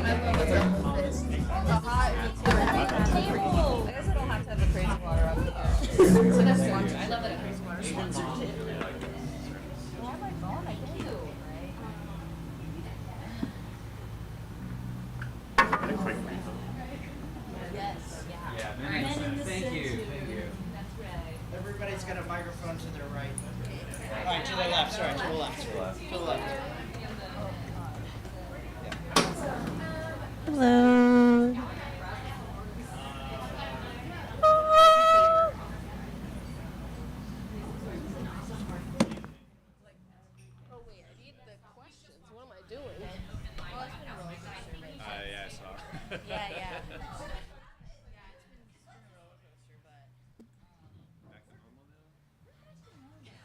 guess I don't have to have the crazy water up here. So that's lunch. I love that a crazy water sponsored too. Well, on my phone, I do. Yes. Yeah, thank you. Everybody's got a microphone to their right. All right, to their left. Sorry, to the left. To the left. Hello. Oh wait, I need the questions. What am I doing? Yeah, I saw. Yeah, yeah. Back to normal now?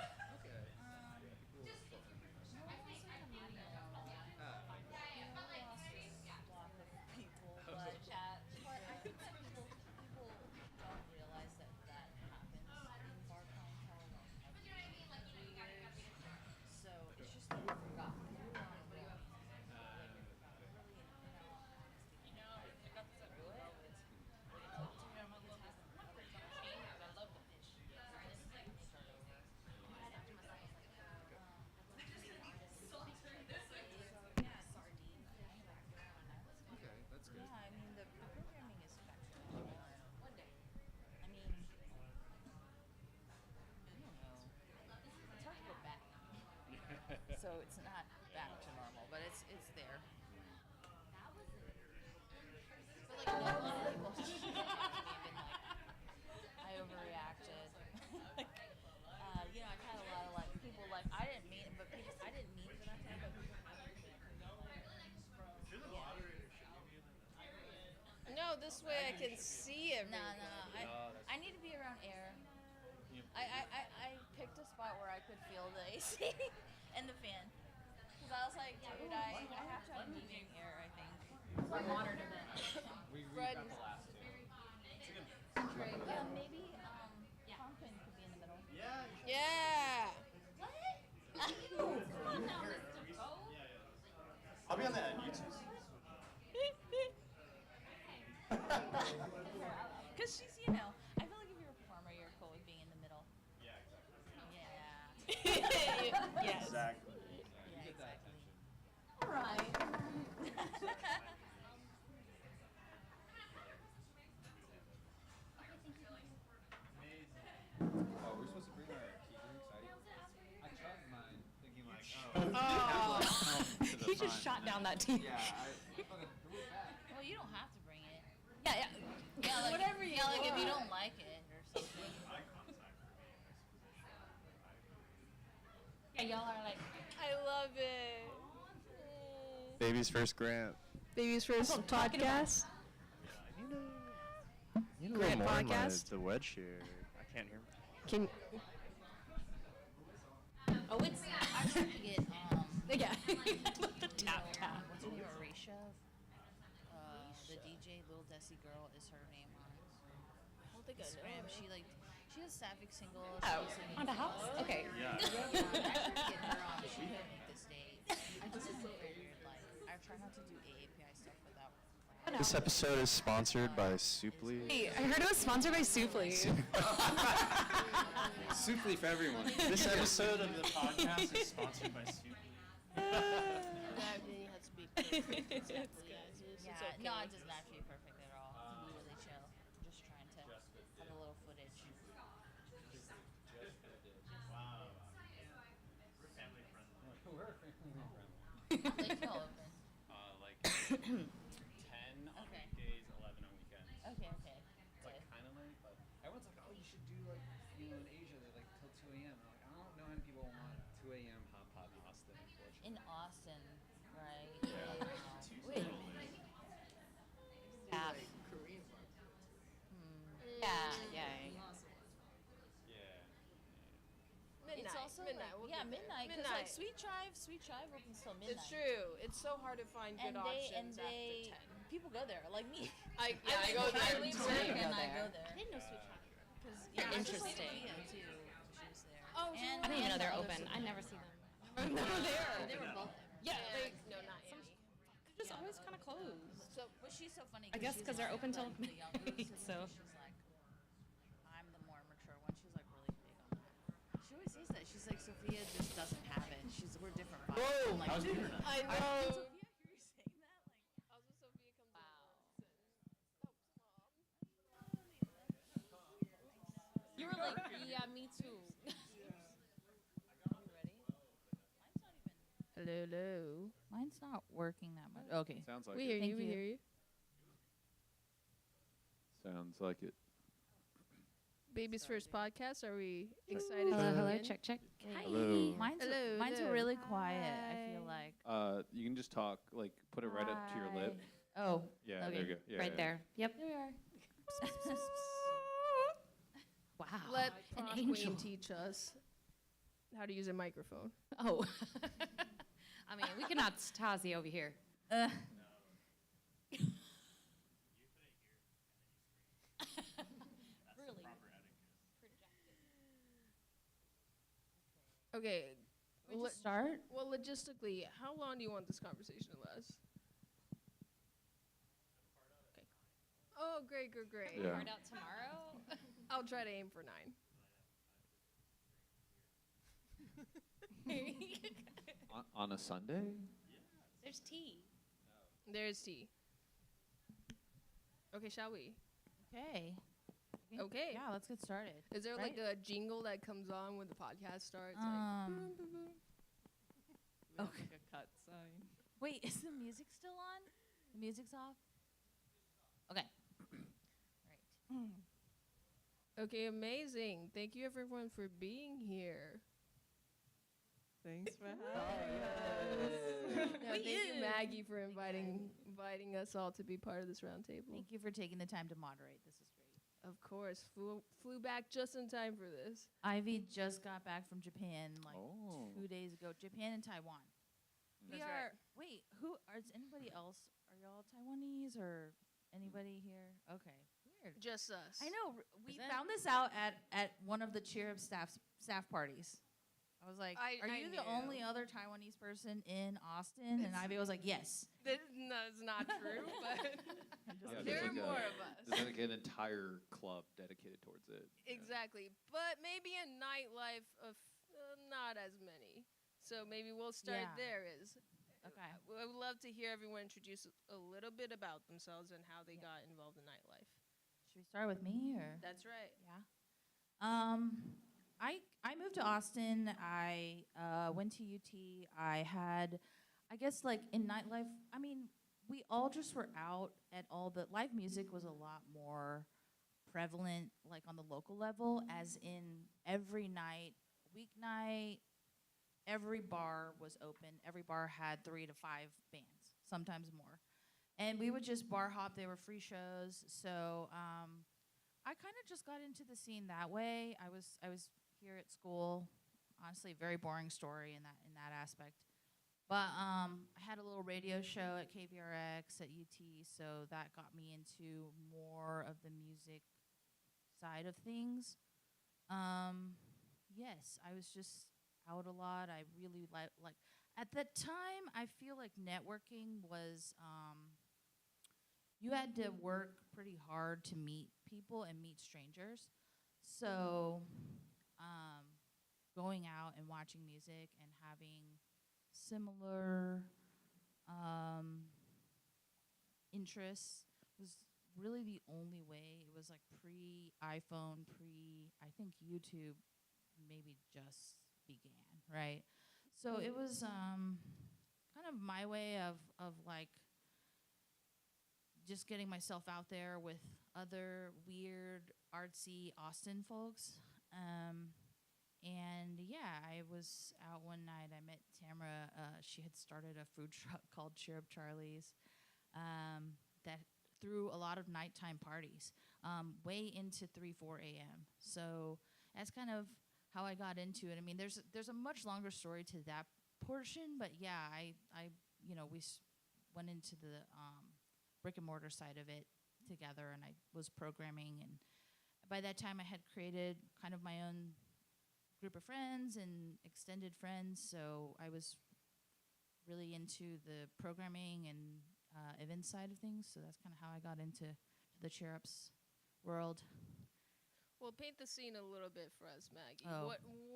So it's not back to normal, but it's there. But like no people even like I overreacted. Like, I've had a lot of like people like I didn't mean it, but people I didn't mean for that to happen. But No, this way I can see everything. No. I need to be around air. I picked a spot where I could feel the AC and the fan. Because I was like, dude, I have to have moving air, I think. For a modern event. We Fred- got the last two. Maybe Pumpkin could be in the middle. Yeah. I'll be on that YouTube. Because she's, I feel like if you're a performer, you're cool with being in the middle. Yeah, exactly. Yeah. Yes. Exactly. Yeah, Get that exactly. attention. All right. Oh, we're supposed to bring our key drinks. I chugged mine, thinking like, He just shot down that tea. Yeah, I fucking threw it back. Well, you don't have to bring it. Yeah. Yeah, like, Whatever you like if you want. don't like it or something. Yeah, y'all are like I love it. Baby's first grant. baby's first podcast. You know Grant more in my- podcast? the wedge here. I can't hear. Can Oh, it's I should get yeah. the you tap know, tap. what's her name? Arisha. The DJ Little Desi girl is her name on I don't think I Instagram. know. She has Sapphic single. Oh, she's singing on the house. Okay. Yeah. I'm actually get her on. She couldn't make this date. I just figured I try not to do AAPI stuff without. This episode is sponsored by Souply. Hey, I heard it was sponsored by Souply. Souply for everyone. This episode of the podcast is sponsored by Souply. That really has to be perfect. Exactly. Yeah, It's okay. no, it does not feel perfect at all. It's really chill. Just trying to have a little footage. We're family Like, no, open. Like 10 on Okay. weekdays, 11 on weekends. Okay. It's like kind of late, but everyone's like, oh, you should do like, in Asia, they're like till 2 a.m. I'm like, I don't know how many people want 2 a.m. hot pot in Austin, unfortunately. In Austin, right? Wait. Yeah. Korean Yeah. Yeah. Midnight. It's also midnight. like, We'll yeah, get there. midnight. Because like Sweet Drive opens till midnight. It's true. It's so hard to find good options after 10. People go there like me. I go I there leave too. work and I go there. I didn't know Sweet Drive. Because Interesting. Too. She was there. Oh, and, I didn't even know they're and open. others. I never see them. They were there. They were both there. Yeah, like No, not Annie. they're just always kind of closed. So But she's so funny. I guess she's 'cause they're like open till the younger midnight, sibling, so. she's like, I'm the more mature one. She's like really big on that. She always says that. She's like, Sophia just doesn't have it. We're different vibes. Whoa! I'm like, How's dude, dinner now? I Did know. Sophia hear you saying that? Like, Also, Sophia comes Wow. over. You were like, yeah, me too. Hello. mine's not working that much. Okay. Sounds like We it. hear you. Thank We you. hear you. Sounds like it. Baby's first podcast. Are we excited? Hello, to hello, begin? check, check. Hi. Hello. Mine's Hello. really quiet. I feel Hi. like. You can just talk, like, put it right up to your lip. Hi. Oh. Yeah, Okay. there you go. Yeah, Right yeah. there. Yep. There we are. Wow. Let an Prom angel. Queen teach us how to use a microphone. Oh. I mean, we cannot Tazi over here. Really? Okay. We just start. Well, logistically, how long do you want this conversation to last? Okay. Oh, great, great, great. Yeah. Start out tomorrow. I'll try to aim for 9. On a Sunday? There's tea. There's tea. Okay, shall we? Okay. Okay. Yeah, let's get started. Is there like Right? a jingle that comes on when the podcast starts? Okay. Like a cut sign. Wait, is the music still on? The music's off? Okay. Right. Okay, amazing. Thank you everyone for being here. Thanks for having us. No, thank you, Maggie, for inviting us all to be part of this roundtable. Thank you for taking the time to moderate. This is great. Of course, flew back just in time for this. Ivy just got back from Japan like Oh. 2 days ago. Japan and Taiwan. We That's are. right. Wait, is anybody else? Are y'all Taiwanese or anybody here? Okay, weird. Just us. I know. We Is that- found this out at one of the Cheer Up staff parties. I was like, I "Are you the knew. only other Taiwanese person in Austin?" And Ivy was like, "Yes." That's not true, but Yeah, there are there's like more a- of us. There's like an entire club dedicated towards it. Exactly. But maybe in nightlife, of not as many. So maybe we'll start Yeah. there. Okay. I would love to hear everyone introduce a little bit about themselves and how they got involved in nightlife. Should we start with me or? That's right. Yeah. I moved to Austin. I went to UT. I had, I guess, like in nightlife. I mean, we all just were out at all the live music was a lot more prevalent, like on the local level, as in every night, weeknight, every bar was open. Every bar had 3 to 5 bands, sometimes more, and we would just bar hop. They were free shows, so I kind of just got into the scene that way. I was here at school. Honestly, very boring story in that aspect. But I had a little radio show at KVRX at UT, so that got me into more of the music side of things. Yes, I was just out a lot. I really like at that time. I feel like networking was you had to work pretty hard to meet people and meet strangers. So going out and watching music and having similar interests was really the only way. It was like pre-iPhone, I think YouTube maybe just began, right? So it was kind of my way of like just getting myself out there with other weird, artsy Austin folks. And yeah, I was out one night. I met Tamara. She had started a food truck called Cheer Up Charlie's that threw a lot of nighttime parties way into 3, 4 a.m. So that's kind of how I got into it. I mean, there's a much longer story to that portion, but yeah, I we went into the brick and mortar side of it together, and I was programming, and by that time I had created kind of my own group of friends and extended friends, so I was really into the programming and event side of things. So that's kind of how I got into the cheer ups world. Well, paint the scene a little bit for us, Maggie. Oh.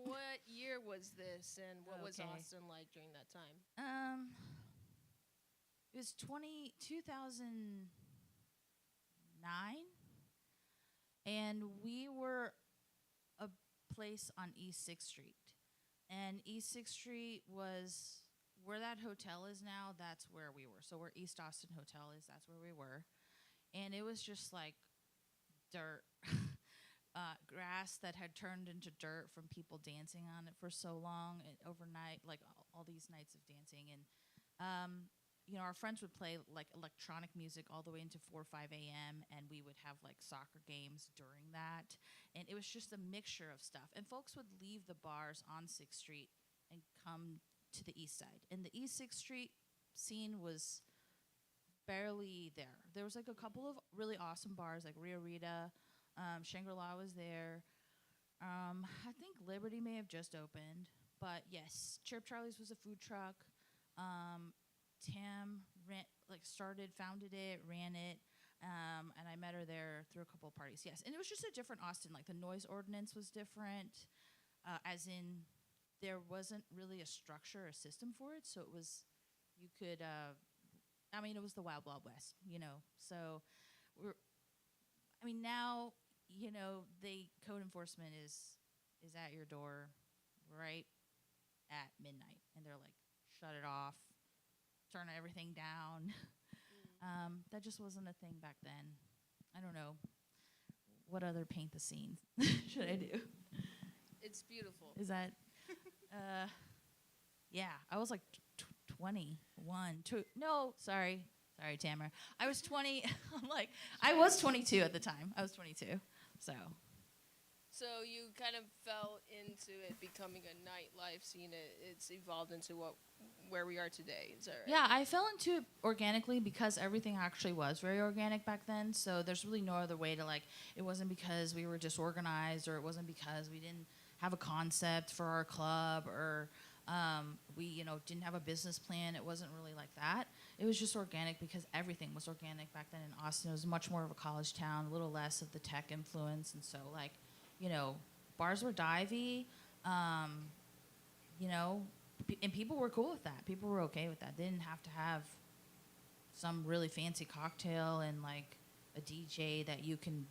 What year was this, and what was Okay. Austin like during that time? It was 2009, and we were a place on East 6th Street. And East 6th Street was where that hotel is now. That's where we were. So where East Austin Hotel is, that's where we were. And it was just like dirt, grass that had turned into dirt from people dancing on it for so long and overnight, like all these nights of dancing. And, you know, our friends would play like electronic music all the way into 4 or 5 a.m. and we would have like soccer games during that. And it was just a mixture of stuff. And folks would leave the bars on 6th Street and come to the east side. And the East 6th Street scene was barely there. There was like a couple of really awesome bars like Rio Rita, Shangri-La was there. I think Liberty may have just opened, but yes, Chirp Charlie's was a food truck. Tam founded it, ran it, and I met her there through a couple of parties. Yes, and it was just a different Austin. Like the noise ordinance was different, as in there wasn't really a structure or system for it. So it was, you could, it was the Wild Wild West, you know. So now, you know, code enforcement is at your door right at midnight, and they're like, shut it off, turn everything down. That just wasn't a thing back then. I don't know. What other paint the scene should I do? It's beautiful. Is that, yeah, I was like 21. No, sorry, Tamara. I was 20. I was 22 at the time. I was 22, so. So you kind of fell into it becoming a nightlife scene. It's evolved into where we are today. Is that right? Yeah, I fell into it organically because everything actually was very organic back then. So there's really no other way to it wasn't because we were disorganized, or it wasn't because we didn't have a concept for our club, or we didn't have a business plan. It wasn't really like that. It was just organic because everything was organic back then in Austin. It was much more of a college town, a little less of the tech influence, and so bars were divey, and people were cool with that. People were okay with that. They didn't have to have some really fancy cocktail and a DJ that you can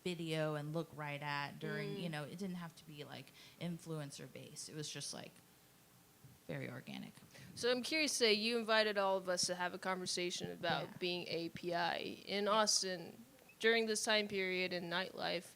video and look right at during, it didn't have to be influencer based. It was just very organic. So I'm curious, say you invited all of us to have a conversation about being API in Austin during this time period in nightlife.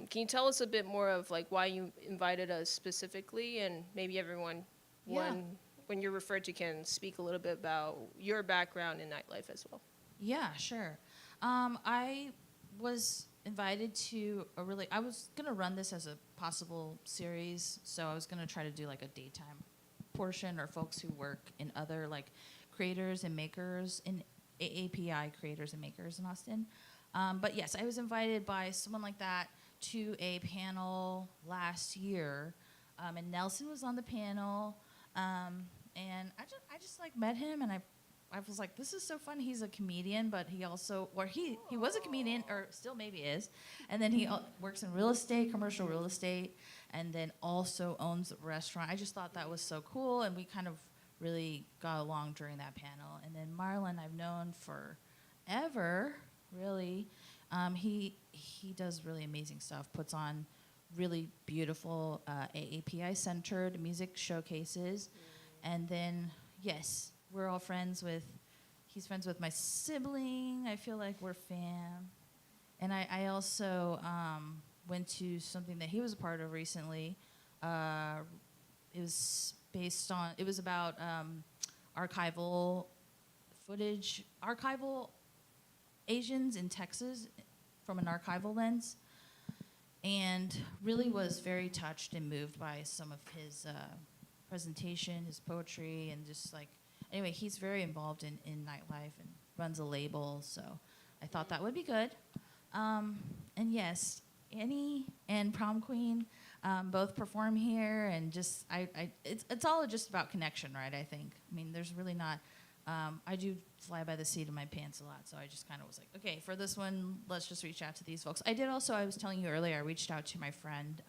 Can you tell us a bit more of why you invited us specifically, and maybe everyone, when you're referred to, can speak a little bit about your background in nightlife as well? Yeah, sure. I was invited to I was going to run this as a possible series, so I was going to try to do a daytime portion, or folks who work in other creators and makers, in AAPI creators and makers in Austin. But yes, I was invited by someone like that to a panel last year, and Nelson was on the panel, and I just met him, and I was like, this is so fun. He's a comedian, but he also, he was a comedian, or still maybe is, and then he works in real estate, commercial real estate, and then also owns a restaurant. I just thought that was so cool, and we kind of really got along during that panel. And then Marlon, I've known forever, really. He does really amazing stuff, puts on really beautiful AAPI-centered music showcases. And then, yes, we're all friends with, he's friends with my sibling. I feel like we're fam. And I also went to something that he was a part of recently. It was about archival footage, archival Asians in Texas from an archival lens, and really was very touched and moved by some of his presentation, his poetry, and just anyway, he's very involved in nightlife and runs a label, so I thought that would be good. And yes, Annie and Prom Queen both perform here, and just it's all just about connection, right? I think. I mean, there's really not I do fly by the seat of my pants a lot, so I just kind of was like, okay, for this one, let's just reach out to these folks. I did also, I was telling you earlier, I reached out to my friend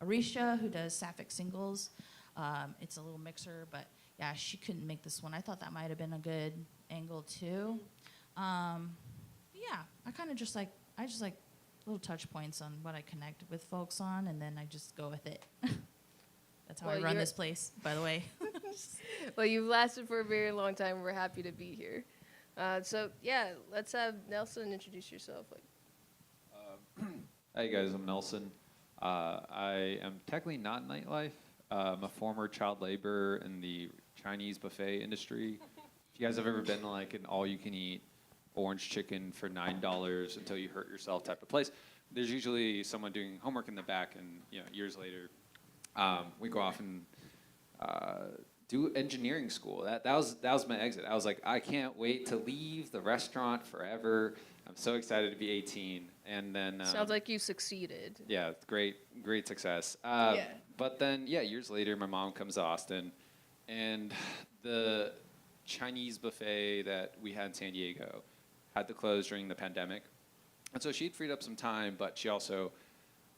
Arisha, who does sapphic singles. It's a little mixer, but yeah, she couldn't make this one. I thought that might have been a good angle too. Yeah, I kind of just like, little touch points on what I connect with folks on, and then I just go with it. That's how I run this place, by the way. Well, you've lasted for a very long time. We're happy to be here. So yeah, let's have Nelson introduce yourself. Hey guys, I'm Nelson. I am technically not Nightlife. I'm a former child laborer in the Chinese buffet industry. If you guys have ever been to like an all-you-can-eat orange chicken for $9 until you hurt yourself type of place, there's usually someone doing homework in the back, and years later, we go off and do engineering school. That was my exit. I was like, I can't wait to leave the restaurant forever. I'm so excited to be 18. And then Sounds like you succeeded. Yeah, great success. But then years later, my mom comes to Austin, and the Chinese buffet that we had in San Diego had to close during the pandemic. And so she'd freed up some time, but she also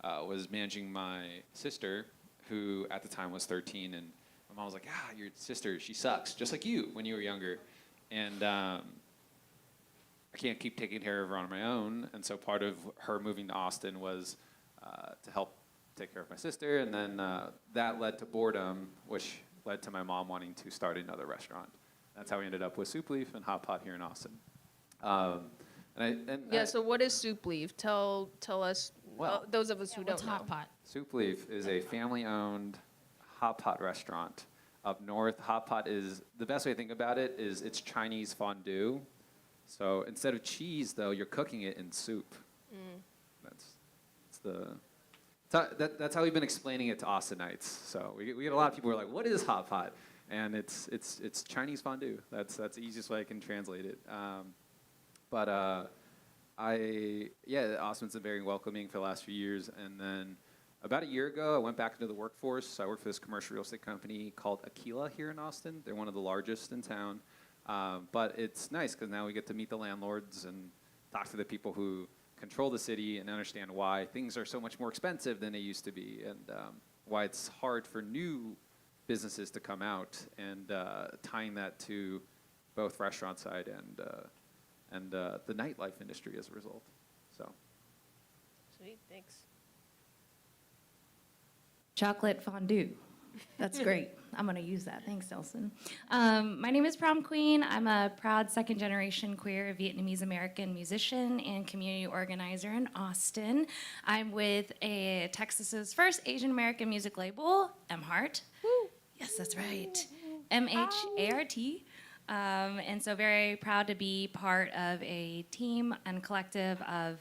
was managing my sister, who at the time was 13, and my mom was like, your sister, she sucks, just like you when you were younger. And I can't keep taking care of her on my own. And so part of her moving to Austin was to help take care of my sister. And then that led to boredom, which led to my mom wanting to start another restaurant. That's how we ended up with Soup Leaf and Hot Pot here in Austin. So what is Soup Leaf? Tell us, those of us who don't know. Hot Pot? Soup Leaf is a family-owned hot pot restaurant up north. Hot pot is, the best way to think about it is it's Chinese fondue. So instead of cheese, though, you're cooking it in soup. That's how we've been explaining it to Austinites. So we get a lot of people who are like, what is hot pot? And it's Chinese fondue. That's the easiest way I can translate it. Austin's been very welcoming for the last few years. And then about a year ago, I went back into the workforce. So I work for this commercial real estate company called 𝐸𝐸 here in Austin. They're one of the largest in town. But it's nice because now we get to meet the landlords and talk to the people who control the city and understand why things are so much more expensive than they used to be, and why it's hard for new businesses to come out, and tying that to both restaurant side and the nightlife industry as a result. So. Sweet, thanks. Chocolate fondue. That's great. I'm going to use that. Thanks, Nelson. My name is Prom Queen. I'm a proud second-generation queer Vietnamese-American musician and community organizer in Austin. I'm with Texas's first Asian-American music label, 𝐸𝐸. Yes, that's right. 𝐸𝐸. And so very proud to be part of a team and collective of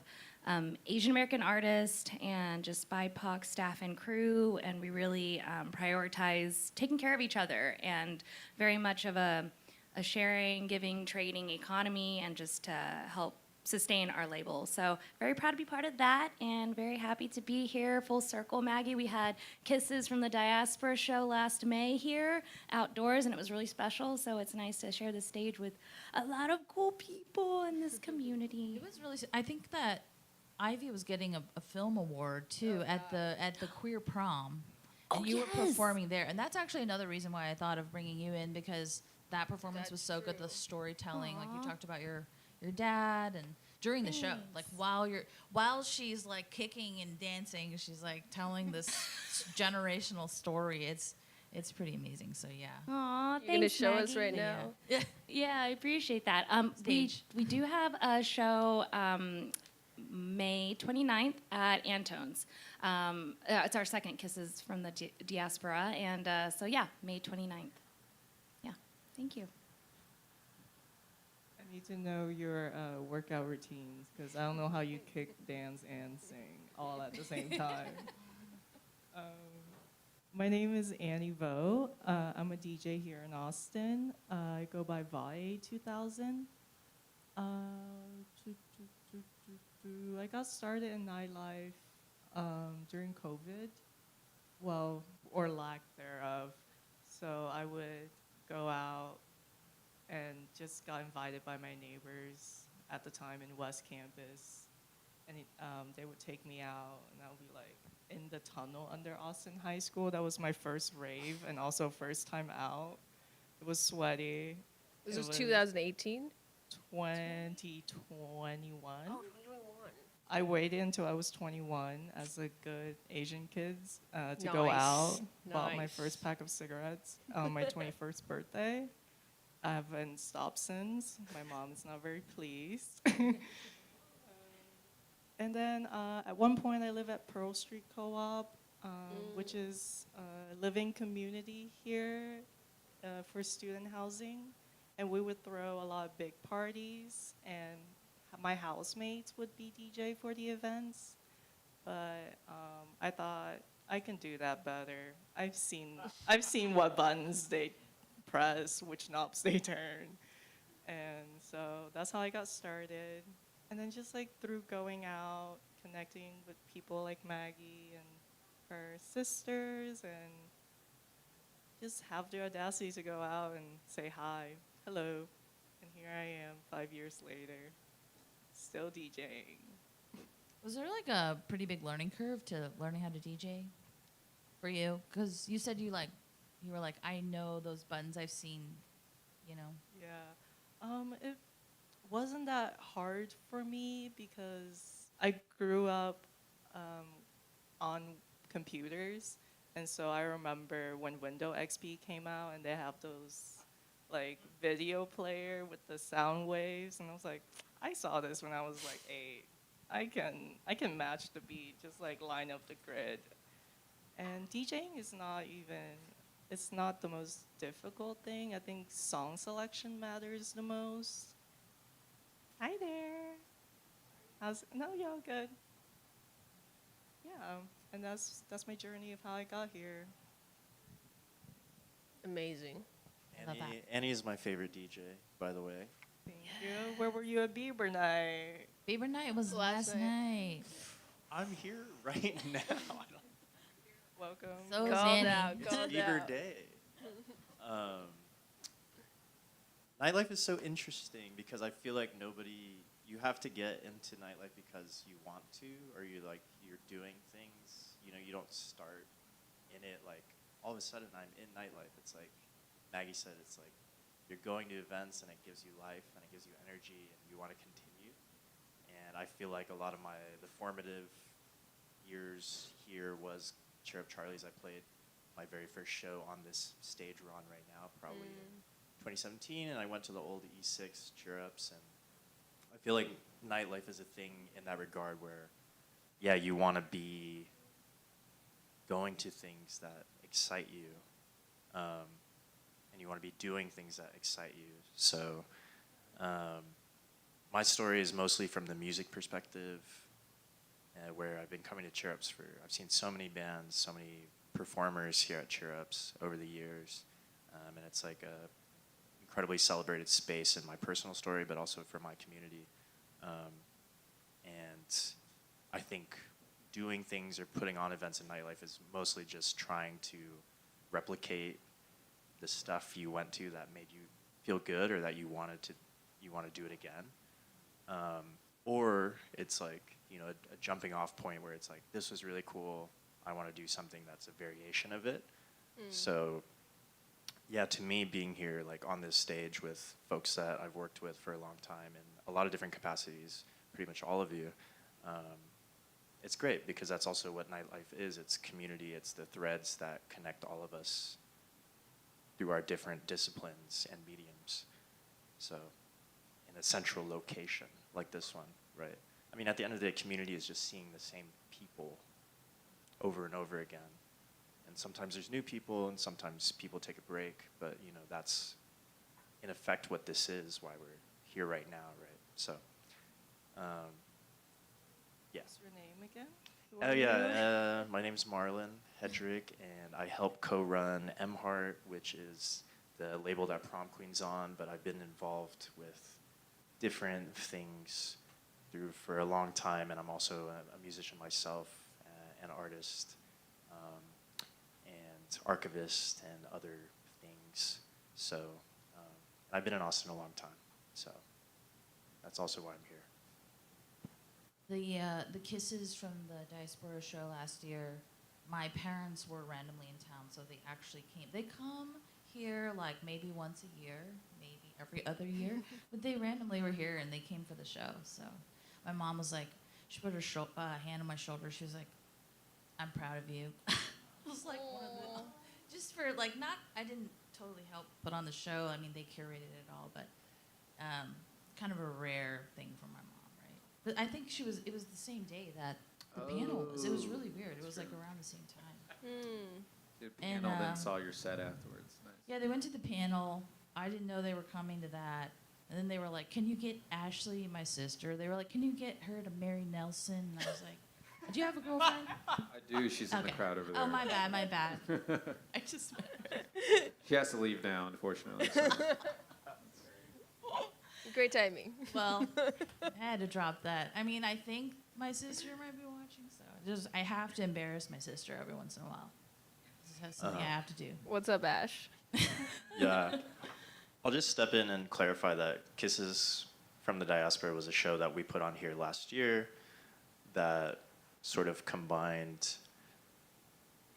Asian American artists and just BIPOC staff and crew, and we really prioritize taking care of each other and very much of a sharing, giving, trading economy, and just to help sustain our label. So very proud to be part of that, and very happy to be here full circle. Maggie, we had Kisses from the Diaspora show last May here outdoors, and it was really special, so it's nice to share the stage with a lot of cool people in this community. It was really, I think that Ivy was getting a film award too at the queer prom, and you were performing there, and that's actually another reason why I thought of bringing you in, because that performance was so good. The storytelling, like you talked about your dad, and during the show, like while she's like kicking and dancing, she's like telling this generational story. It's pretty amazing. So yeah. Aw, thanks, You're gonna show Maggie. us right now. Yeah, I appreciate that. Stage. We do have a show May 29th at Antone's. It's our second Kisses from the Diaspora, and so yeah, May 29th. Yeah, thank you. I need to know your workout routines, because I don't know how you kick, dance, and sing all at the same time. My name is Annie Vo. I'm a DJ here in Austin. I go by 𝑽 2000. I got started in nightlife during COVID, or lack thereof. So I would go out and just got invited by my neighbors at the time in West Campus. And they would take me out, and I would be like in the tunnel under Austin High School. That was my first rave and also first time out. It was sweaty. This was 2018? 2021. Oh, 2021. I waited until I was 21 as a good Asian kid to go Nice. out. Bought my Nice. first pack of cigarettes on my 21st birthday. I haven't stopped since. My mom is not very pleased. And then at one point I lived at Pearl Street Co-op, which is a living community here for student housing. And we would throw a lot of big parties, and my housemates would be DJ for the events. But I thought I can do that better. I've seen what buttons they press, which knobs they turn. And so that's how I got started. And then just like through going out, connecting with people like Maggie and her sisters, and just have the audacity to go out and say hi, hello. And here I am 5 years later, still DJing. Was there like a pretty big learning curve to learning how to DJ for you? Because you said you were like, I know those buttons, I've seen, you know. Yeah. It wasn't that hard for me because I grew up on computers. And so I remember when Windows XP came out and they have those like video player with the sound waves. And I was like, I saw this when I was like 8. I can match the beat, just like line up the grid. And DJing is it's not the most difficult thing. I think song selection matters the most. Hi there. No, y'all good. Yeah, and that's my journey of how I got here. Amazing. Love that. Annie is my favorite DJ, by the way. Thank you. Where were you at Bieber night? Bieber night was Last last night. I'm here right now. Welcome. So is Called Annie. out, It's called Bieber out. Day. Nightlife is so interesting because I feel like you have to get into nightlife because you want to, or you're doing things. You don't start in it like all of a sudden I'm in nightlife. It's like Maggie said, it's like you're going to events and it gives you life and it gives you energy and you want to continue. And I feel like a lot of the formative years here was Cheer Up Charlie's. I played my very first show on this stage we're on right now, probably in 2017, and I went to the old E6 Cheer Ups, and I feel like nightlife is a thing in that regard where, yeah, you want to be going to things that excite you, and you want to be doing things that excite you. So my story is mostly from the music perspective, where I've been coming to Cheer Ups I've seen so many bands, so many performers here at Cheer Ups over the years, and it's like a incredibly celebrated space in my personal story, but also for my community. And I think doing things or putting on events in nightlife is mostly just trying to replicate the stuff you went to that made you feel good or that you want to do it again. Or it's like, a jumping off point where it's like, this was really cool. I want to do something that's a variation of it. So yeah, to me, being here like on this stage with folks that I've worked with for a long time in a lot of different capacities, pretty much all of you, it's great because that's also what nightlife is. It's community. It's the threads that connect all of us through our different disciplines and mediums. So in a central location like this one, right? I mean, at the end of the day, community is just seeing the same people over and over again. And sometimes there's new people, and sometimes people take a break. But, that's, in effect, what this is, why we're here right now, right? So, yeah. What's your name again? Who Oh, are you? yeah. My name's Marlon Hedrick, and I help co-run 𝐻𝒊𝒏𝒆, which is the label that Prom Queen's on. But I've been involved with different things for a long time, and I'm also a musician myself, an artist, and archivist, and other things. So I've been in Austin a long time, so that's also why I'm here. The kisses from the diaspora show last year, my parents were randomly in town, so they actually came. They come here like maybe once a year, maybe every other year, but they randomly were here and they came for the show. So my mom was like, she put her hand on my shoulder. She was like, "I'm proud of you." It was like one of the, just for like not. I didn't totally help put on the show. I mean, they curated it all, but kind of a rare thing for my mom, right? But I think it was the same day that the panel was. It was really weird. It was like around the same time. Did And, panel then saw your set afterwards. Nice. Yeah, they went to the panel. I didn't know they were coming to that. And then they were like, "Can you get Ashley, my sister?" They were like, "Can you get her to marry Nelson?" And I was like, "Do you have a girlfriend?" I do. She's in the crowd over there. Oh, my bad. I just met her. She has to leave now, unfortunately. So. Great timing. Well, I had to drop that. I mean, I think my sister might be watching, so I have to embarrass my sister every once in a while. That's something I have to do. What's up, Ash? Yeah. I'll just step in and clarify that Kisses from the Diaspora was a show that we put on here last year that sort of combined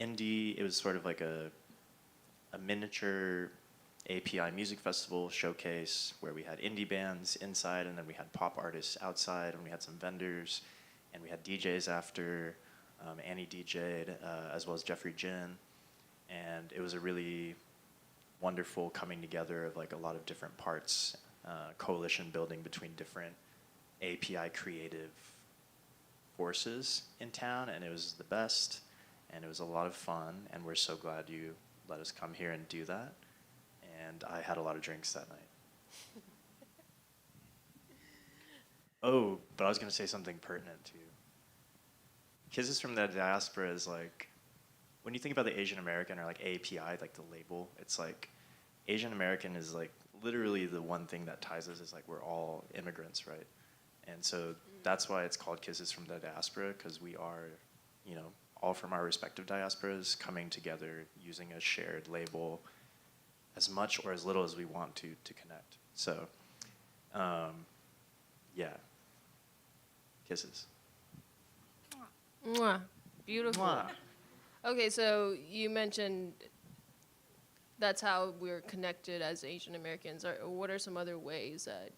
indie. It was sort of like a miniature API music festival showcase where we had indie bands inside and then we had pop artists outside and we had some vendors and we had DJs after. Annie DJ'd as well as Jeffrey Jin, and it was a really wonderful coming together of like a lot of different parts, coalition building between different API creative forces in town, and it was the best, and it was a lot of fun, and we're so glad you let us come here and do that, and I had a lot of drinks that night. Oh, but I was going to say something pertinent too. Kisses from the Diaspora is like, when you think about the Asian American or like API, like the label, it's like Asian American is like literally the one thing that ties us is like we're all immigrants, right? And so that's why it's called Kisses from the Diaspora, because we are, you know, all from our respective diasporas coming together using a shared label as much or as little as we want to connect. So, yeah, kisses. Mwah. Beautiful. Mwah. Okay, so you mentioned that's how we're connected as Asian Americans. What are some other ways that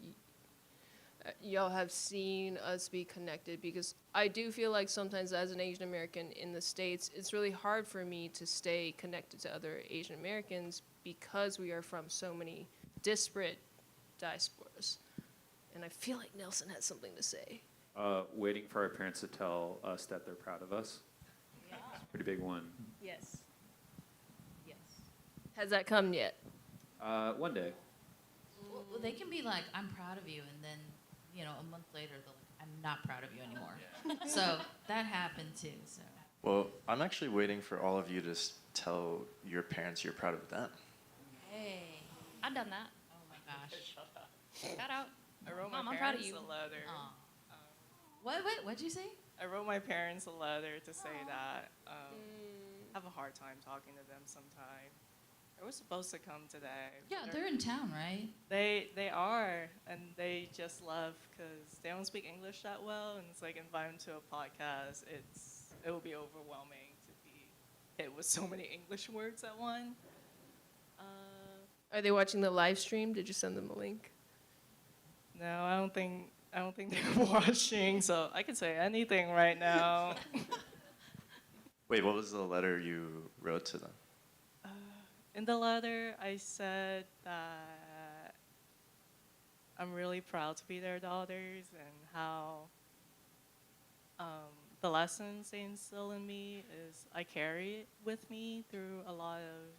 y'all have seen us be connected? Because I do feel like sometimes as an Asian American in the States, it's really hard for me to stay connected to other Asian Americans because we are from so many disparate diasporas. And I feel like Nelson has something to say. Waiting for our parents to tell us that they're proud of us. Yeah. It's a pretty big one. Yes. Yes. Has that come yet? One day. Well, they can be like, "I'm proud of you," and then, you know, a month later, they're like, "I'm not proud of you anymore." So that happened too. So. Well, I'm actually waiting for all of you to tell your parents you're proud of them. Hey. I've done that. Oh my gosh. Shout out. I wrote Mom, my I'm proud of parents you. a letter. Aw. What'd you say? I wrote my parents a letter to say that I have a hard time talking to them sometimes. They were supposed to come today. Yeah, they're in town, right? They are, and they just left because they don't speak English that well, and it's like invite them to a podcast. It will be overwhelming to be hit with so many English words at one. Are they watching the live stream? Did you send them a link? No, I don't think they're watching, so I can say anything right now. Wait, what was the letter you wrote to them? In the letter, I said that I'm really proud to be their daughters and how the lessons they instill in me is I carry it with me through a lot of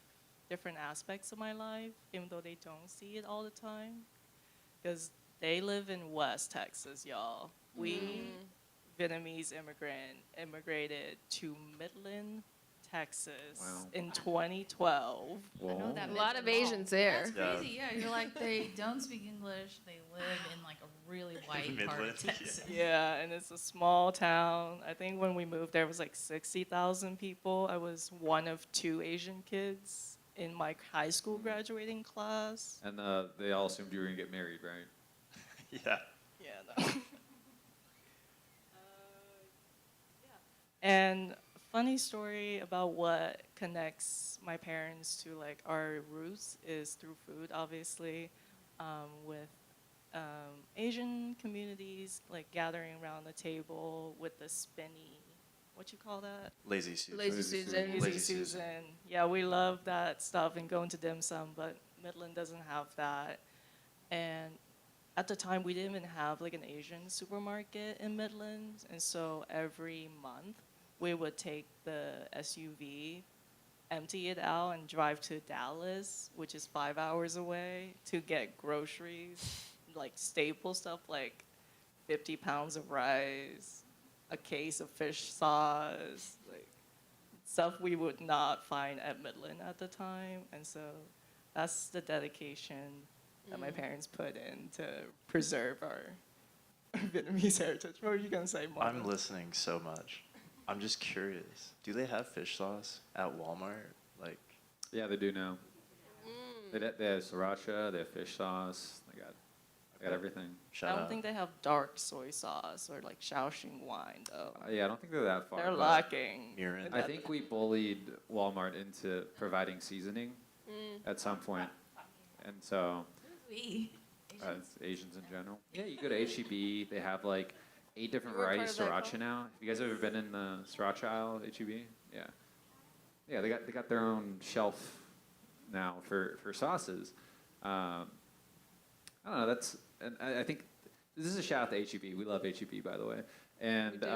different aspects of my life, even though they don't see it all the time. Because they live in West Texas, y'all. We, Vietnamese immigrated to Midland, Texas Wow. in 2012. I know that A lot of mentioned all. Asians there. That's crazy. Yeah, you're like, they don't speak English. They live in like a really white part of Midland, yeah. Texas. Yeah, and it's a small town. I think when we moved there, it was like 60,000 people. I was one of 2 Asian kids in my high school graduating class. And they all assumed you were gonna get married, right? Yeah. Yeah, no. And funny story about what connects my parents to like our roots is through food, obviously, with Asian communities like gathering around the table with the spinny, what you call that? Lazy Susan. Lazy Susan. Lazy Susan. Yeah, we love that stuff and going to dim sum, but Midland doesn't have that. And at the time, we didn't even have like an Asian supermarket in Midland, and so every month we would take the SUV, empty it out, and drive to Dallas, which is 5 hours away, to get groceries, like staple stuff like 50 pounds of rice, a case of fish sauce, like stuff we would not find at Midland at the time. And so that's the dedication that my parents put in to preserve our Vietnamese heritage. What were you gonna say, Marvin? I'm listening so much. I'm just curious. Do they have fish sauce at Walmart? Like, Yeah, they do now. They have sriracha, they have fish sauce, they got everything. shout I don't out. think they have dark soy sauce or like 𝐻𝐲 wine though. Yeah, I don't think they're that far. They're but lacking. Mirin. I think we bullied Walmart into providing seasoning at some point. And so, We. it's Asians in general. Yeah, you go to HEB, they have like 8 different You were part varieties of of that sriracha call? now. Have you guys ever been in the sriracha aisle at HEB? Yeah. Yeah, they got their own shelf now for sauces. I don't know, and I think this is a shout out to HEB. We love HEB, by the way. And do.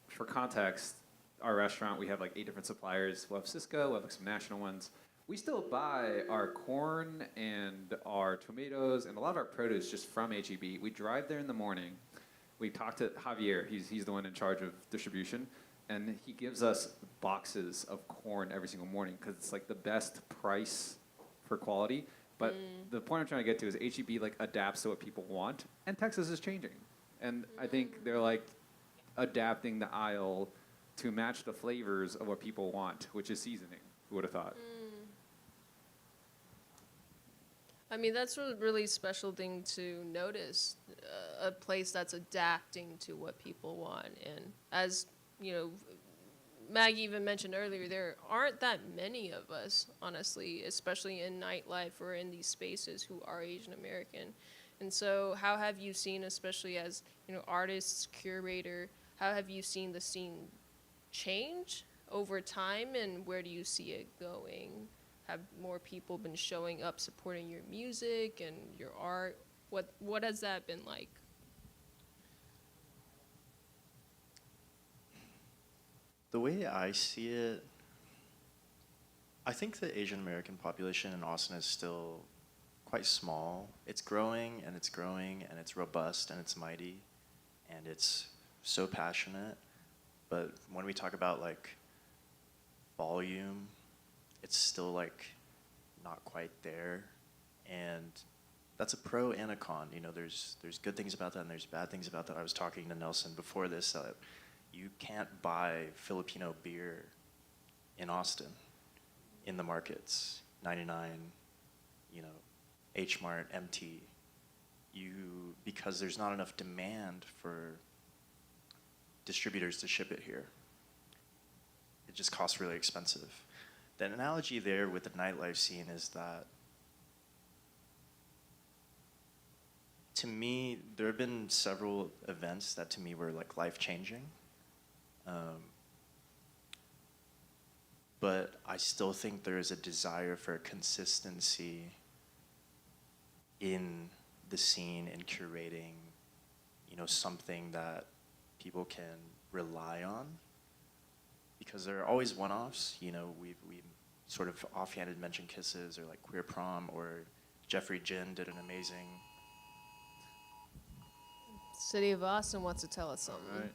for context, our restaurant, we have like 8 different suppliers. We'll have Cisco, we'll have like some national ones. We still buy our corn and our tomatoes and a lot of our produce just from HEB. We drive there in the morning. We talk to Javier. He's the one in charge of distribution. And he gives us boxes of corn every single morning because it's like the best price for quality. But the point I'm trying to get to is HEB like adapts to what people want, and Texas is changing. And I think they're like adapting the aisle to match the flavors of what people want, which is seasoning. Who would have thought? I mean, that's a really special thing to notice, a place that's adapting to what people want. And as, you know, Maggie even mentioned earlier, there aren't that many of us, honestly, especially in nightlife or in these spaces who are Asian American. And so how have you seen, especially as, you know, artists, curator, how have you seen the scene change over time, and where do you see it going? Have more people been showing up supporting your music and your art? What has that been like? The way I see it, I think the Asian American population in Austin is still quite small. It's growing and it's growing and it's robust and it's mighty and it's so passionate. But when we talk about like volume, it's still like not quite there. And that's a pro and a con. You know, there's good things about that and there's bad things about that. I was talking to Nelson before this. You can't buy Filipino beer in Austin in the markets, 99, you know, H Mart, MT. Because there's not enough demand for distributors to ship it here. It just costs really expensive. The analogy there with the nightlife scene is that, to me, there have been several events that to me were like life-changing. But I still think there is a desire for consistency in the scene and curating, you know, something that people can rely on. Because there are always one-offs. You know, we sort of offhanded mentioned Kisses or like Queer Prom, or Jeffrey Jin did an amazing. City of Austin wants to tell us something. All right.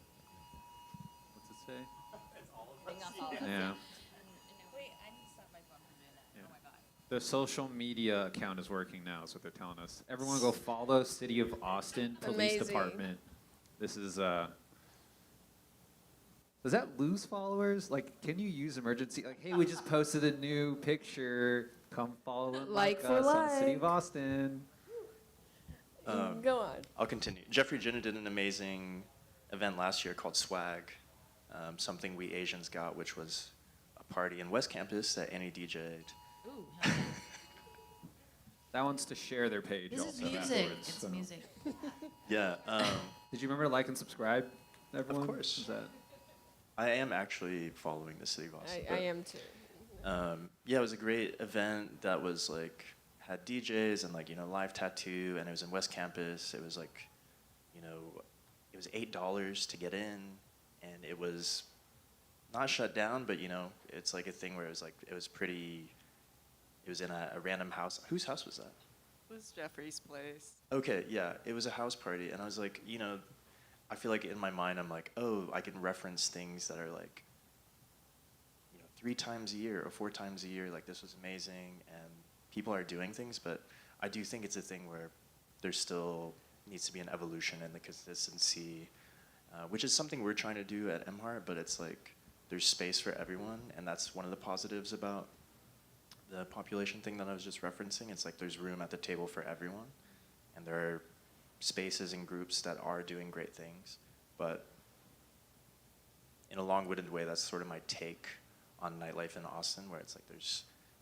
What's it say? Hang on, follow. Yeah. Wait, I need to stop my phone for a minute. Yeah. Oh my god. The social media account is working now, is what they're telling us. Everyone go follow City of Austin Police Amazing. Department. This is Does that lose followers? Like, can you use emergency? Like, hey, we just posted a new picture. Come follow and Like like for us on the City like. of Austin. Go on. I'll continue. Jeffrey Jenna did an amazing event last year called Swag, something we Asians got, which was a party in West Campus that Annie DJ'd. Ooh, hell yeah. That one's to share their page This is also music. afterwards, It's so. music. Yeah. Did you remember to like and subscribe, everyone? course. Is that? I am actually following the City of Austin. I am too. Yeah, it was a great event that was like had DJs and like live tattoo, and it was in West Campus. It was like, it was $8 to get in, and it was not shut down, but it's like a thing where it was pretty. It was in a random house. Whose house was that? It was Jeffrey's place. Okay, yeah, it was a house party, and I was like, I feel like in my mind I'm like, oh, I can reference things that are like, 3 times a year or 4 times a year. Like, this was amazing, and people are doing things, but I do think it's a thing where there still needs to be an evolution in the consistency, which is something we're trying to do at MHeart, but it's like there's space for everyone, and that's one of the positives about the population thing that I was just referencing. It's like there's room at the table for everyone, and there are spaces and groups that are doing great things, but in a long-winded way, that's sort of my take on nightlife in Austin, where it's like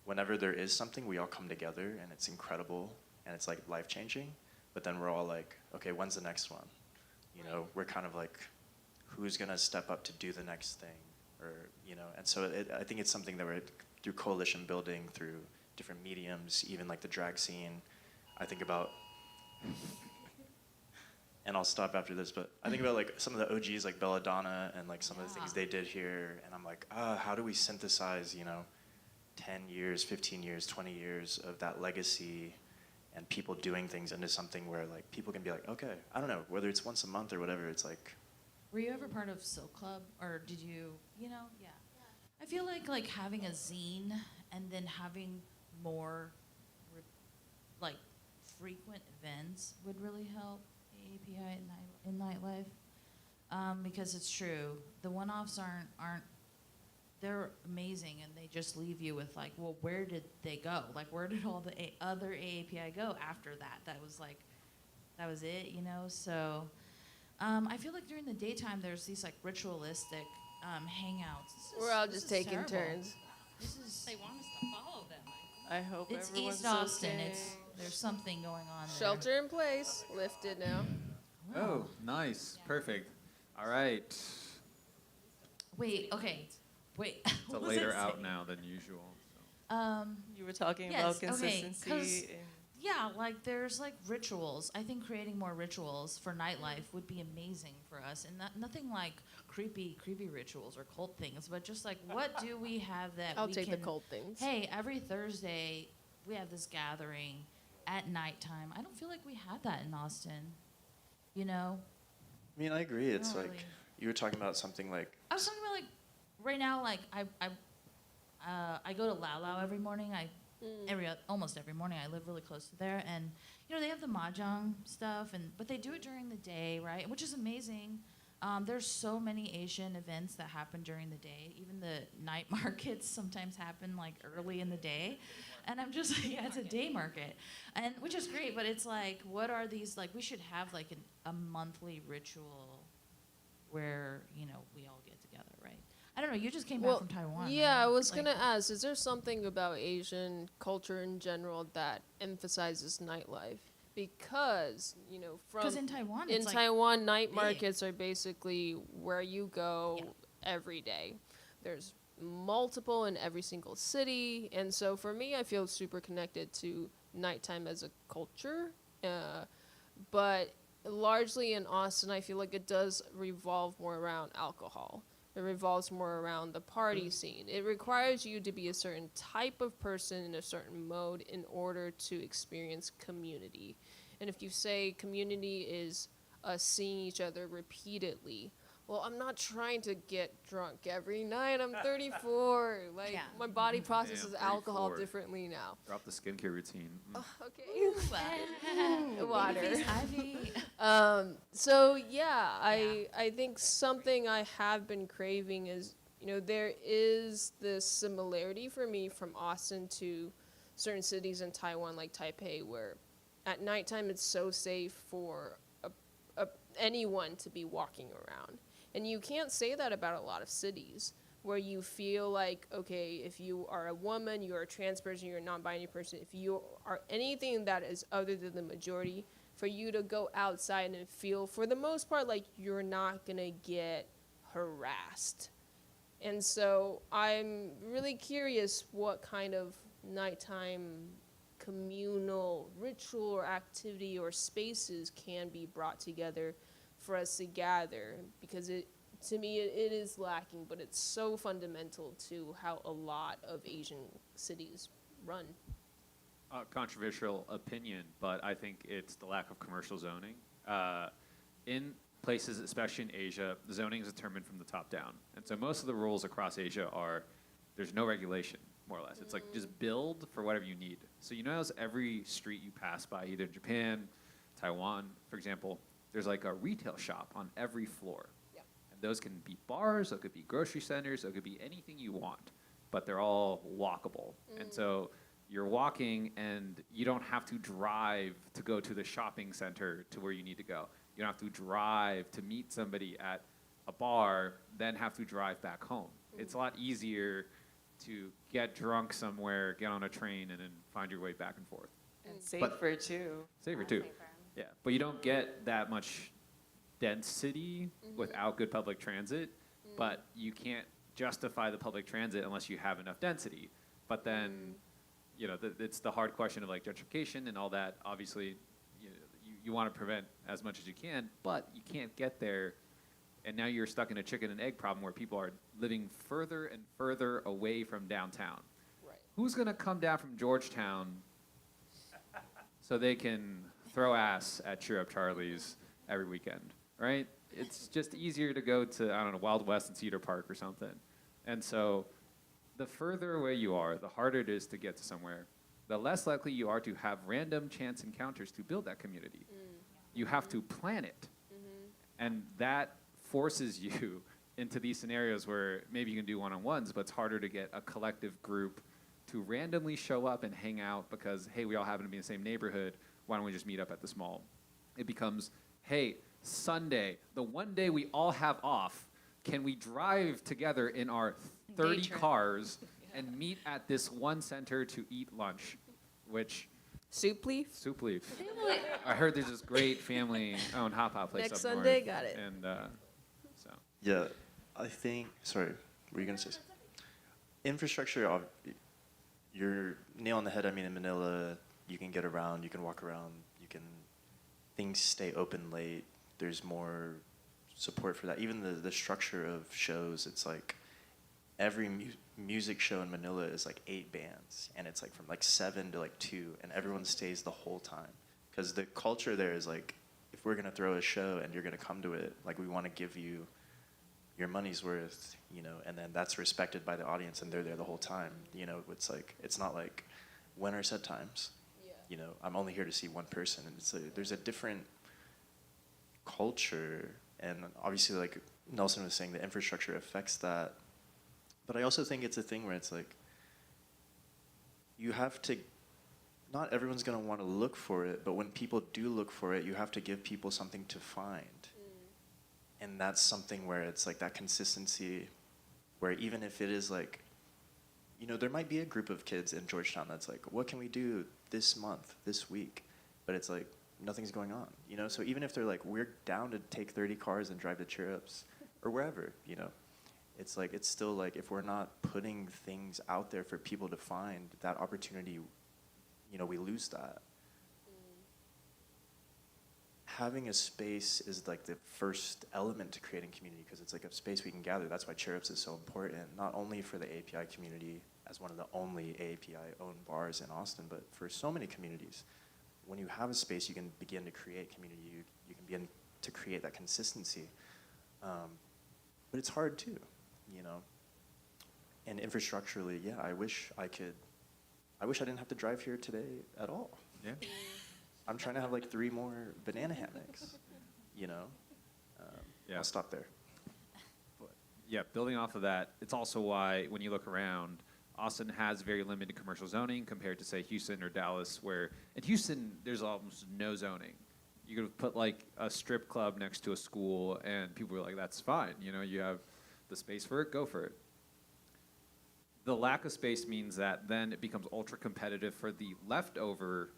whenever there is something, we all come together, and it's incredible, and it's like life-changing, but then we're all like, okay, when's the next one? We're kind of like, who's gonna step up to do the next thing? Or, and so I think it's something that we're, through coalition building, through different mediums, even like the drag scene, I think about, and I'll stop after this, but I think about like some of the OGs like Belladonna and like some of the things they did here, and I'm like, how do we synthesize, 10 years, 15 years, 20 years of that legacy and people doing things into something where like people can be like, okay, I don't know, whether it's once a month or whatever, it's like. Were you ever part of Silk Club, or did you, yeah. I feel like having a zine and then having more, like, frequent events would really help AAPI in nightlife, because it's true, the one-offs aren't, they're amazing, and they just leave you with like, well, where did they go? Like, where did all the other AAPI go after that? That was it, so. I feel like during the daytime there's these like ritualistic hangouts. We're all This just is taking terrible. turns. This is They want us to follow them. I hope it's everyone's East Austin. okay. There's something going on there. Shelter in place, lifted now. Wow. Oh, nice. Perfect. All right. Wait. Okay. Wait. It's a What was later it out saying? now than usual. So. You were talking Yes, about okay, consistency. 'cause- and Yeah, like there's like rituals. I think creating more rituals for nightlife would be amazing for us, and nothing like creepy rituals or cult things, but just like what do we have that I'll we take can, the cold things. Hey, every Thursday we have this gathering at nighttime. I don't feel like we have that in Austin. I mean, I agree. It's Not like really. you were talking about something like. I was talking about like right now, like I go to Lao Lao every morning. Almost every morning. I live really close to there, and they have the mahjong stuff, but they do it during the day, right? Which is amazing. There's so many Asian events that happen during the day. Even the night markets sometimes happen like early in the day, and I'm just like, yeah, it's a day market, and which is great. But it's like, what are these like? We should have like a monthly ritual where we all get together, right? I don't know. You just came back from Taiwan. Yeah, right? I was Like- gonna ask, is there something about Asian culture in general that emphasizes nightlife? Because Because in Taiwan, in it's like Taiwan, night big. markets are basically where you go every day. There's multiple in every single city, and so for me, I feel super connected to nighttime as a culture. But largely in Austin, I feel like it does revolve more around alcohol. It revolves more around the party scene. It requires you to be a certain type of person in a certain mode in order to experience community. And if you say community is us seeing each other repeatedly well, I'm not trying to get drunk every night. I'm 34. Like, Yeah. my body processes Damn, alcohol 34. differently now. Drop the skincare routine. Okay. Water. Ivy. So yeah, I think something I have been craving is, you know, there is this similarity for me from Austin to certain cities in Taiwan like Taipei, where at nighttime it's so safe for anyone to be walking around. And you can't say that about a lot of cities where you feel like, okay, if you are a woman, you're a trans person, you're a non-binary person, if you are anything that is other than the majority, for you to go outside and feel, for the most part, like you're not gonna get harassed. And so I'm really curious what kind of nighttime communal ritual or activity or spaces can be brought together for us to gather, because to me it is lacking, but it's so fundamental to how a lot of Asian cities run. Controversial opinion, but I think it's the lack of commercial zoning. In places, especially in Asia, the zoning is determined from the top down. And so most of the rules across Asia are, there's no regulation, more or less. It's like just build for whatever you need. So you notice every street you pass by, either Japan, Taiwan, for example, there's like a retail shop on every floor. Yeah. And those can be bars, those could be grocery centers, those could be anything you want, but they're all walkable. And so you're walking and you don't have to drive to go to the shopping center to where you need to go. You don't have to drive to meet somebody at a bar, then have to drive back home. It's a lot easier to get drunk somewhere, get on a train, and then find your way back and forth. And safer too. Safer too. Yeah, but you don't get that much density without good public transit, but you can't justify the public transit unless you have enough density. But then, you know, it's the hard question of like gentrification and all that. Obviously, you want to prevent as much as you can, but you can't get there. And now you're stuck in a chicken and egg problem where people are living further and further away from downtown. Right. Who's going to come down from Georgetown so they can throw ass at Cheer Up Charlie's every weekend, right? It's just easier to go to, I don't know, Wild West and Cedar Park or something. And so the further away you are, the harder it is to get to somewhere. The less likely you are to have random chance encounters to build that community. You have to plan it. And that forces you into these scenarios where maybe you can do one-on-ones, but it's harder to get a collective group to randomly show up and hang out because, hey, we all happen to be in the same neighborhood. Why don't we just meet up at this mall? It becomes, hey, Sunday, the one day we all have off, can we drive together in our 30 cars and meet at this one center to eat lunch, which... Soup Leaf? Soup Leaf. I heard there's this great family-owned hot pot place Next up north. Sunday, got it. And so... Yeah, I think, sorry, were you going to say something? Infrastructure, you're nail on the head. I mean, in Manila, you can get around, you can walk around, things stay open late. There's more support for that. Even the structure of shows, it's like every music show in Manila is like 8 bands, and it's like from like 7 to like 2, and everyone stays the whole time. Because the culture there is like, if we're gonna throw a show and you're gonna come to it, like we wanna give you your money's worth, you know, and then that's respected by the audience and they're there the whole time. You know, it's like, it's not like, when are set times? Yeah. You know, I'm only here to see one person, and there's a different culture, and obviously like Nelson was saying, the infrastructure affects that. But I also think it's a thing where it's like, you have to, not everyone's gonna wanna look for it, but when people do look for it, you have to give people something to find. And that's something where it's like that consistency, where even if it is like, you know, there might be a group of kids in Georgetown that's like, what can we do this month, this week? But it's like, nothing's going on, you know? So even if they're like, we're down to take 30 cars and drive to Cheer Ups, or wherever, you know? It's like, it's still like, if we're not putting things out there for people to find, that opportunity, you know, we lose that. Having a space is like the first element to creating community, because it's like a space we can gather. That's why Cheer Ups is so important, not only for the API community as one of the only AAPI-owned bars in Austin, but for so many communities. When you have a space, you can begin to create community. You can begin to create that consistency. but it's hard too, you know. And infrastructurally, yeah, I wish I didn't have to drive here today at all. Yeah. I'm trying to have like 3 more banana hammocks, you know. Yeah. I'll stop there. Yeah, building off of that, it's also why when you look around, Austin has very limited commercial zoning compared to, say, Houston or Dallas, where in Houston, there's almost no zoning. You could put like a strip club next to a school and people are like, that's fine. You know, you have the space for it, go for it. The lack of space means that then it becomes ultra competitive for the leftover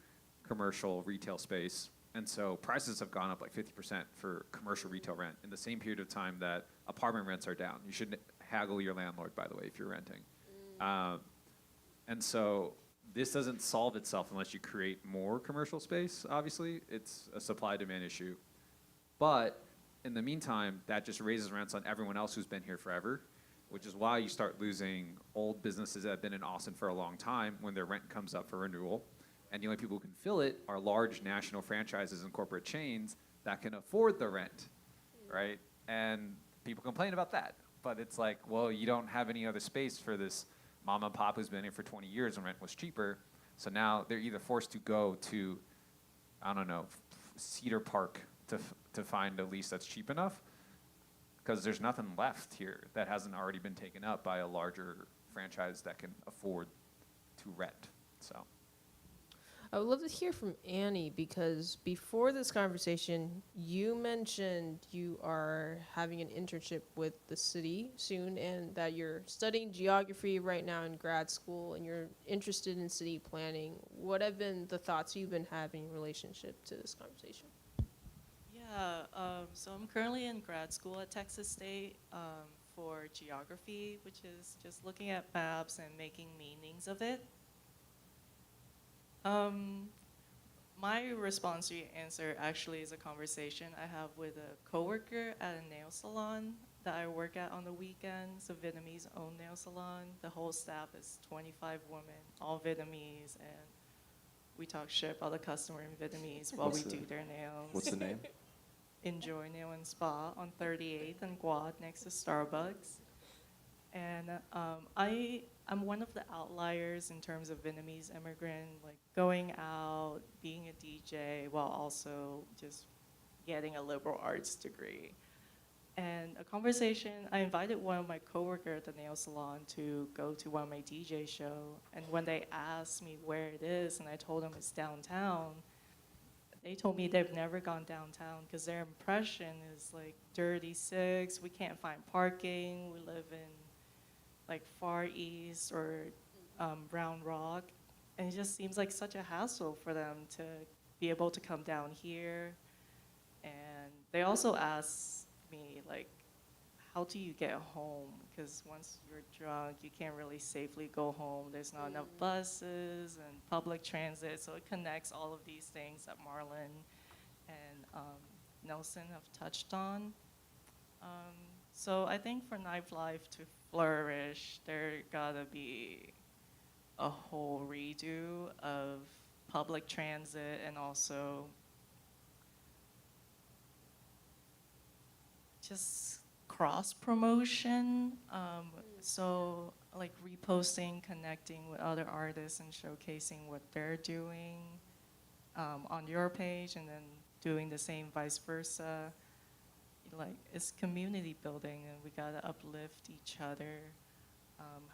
commercial retail space. And so prices have gone up like 50% for commercial retail rent in the same period of time that apartment rents are down. You shouldn't haggle your landlord, by the way, if you're renting. And so this doesn't solve itself unless you create more commercial space, obviously. It's a supply-demand issue. But in the meantime, that just raises rents on everyone else who's been here forever, which is why you start losing old businesses that have been in Austin for a long time when their rent comes up for renewal. And the only people who can fill it are large national franchises and corporate chains that can afford the rent, right? And people complain about that. But it's like, well, you don't have any other space for this mom and pop who's been here for 20 years and rent was cheaper. So now they're either forced to go to, I don't know, Cedar Park to find a lease that's cheap enough, because there's nothing left here that hasn't already been taken up by a larger franchise that can afford to rent. So I would love to hear from Annie, because before this conversation, you mentioned you are having an internship with the city soon and that you're studying geography right now in grad school and you're interested in city planning. What have been the thoughts you've been having in relationship to this conversation? Yeah, so I'm currently in grad school at Texas State for geography, which is just looking at maps and making meanings of it. My response to your answer actually is a conversation I have with a coworker at a nail salon that I work at on the weekends, a Vietnamese-owned nail salon. The whole staff is 25 women, all Vietnamese, and we talk shit about the customer in Vietnamese while we do their nails. What's the name? Enjoy Nail and Spa on 38th and Guad next to Starbucks. And I'm one of the outliers in terms of Vietnamese immigrant, like going out, being a DJ, while also just getting a liberal arts degree. And a conversation, I invited one of my coworkers at the nail salon to go to one of my DJ show. And when they asked me where it is, and I told them it's downtown, they told me they've never gone downtown because their impression is like Dirty Six, we can't find parking, we live in like Far East or Round Rock. And it just seems like such a hassle for them to be able to come down here. And they also asked me, like, how do you get home? Because once you're drunk, you can't really safely go home. There's not enough buses and public transit, so it connects all of these things that Marlon and Nelson have touched on. So I think for Nightlife to flourish, there gotta be a whole redo of public transit and also just cross promotion. So like reposting, connecting with other artists and showcasing what they're doing on your page, and then doing the same vice versa. Like, it's community building, and we gotta uplift each other.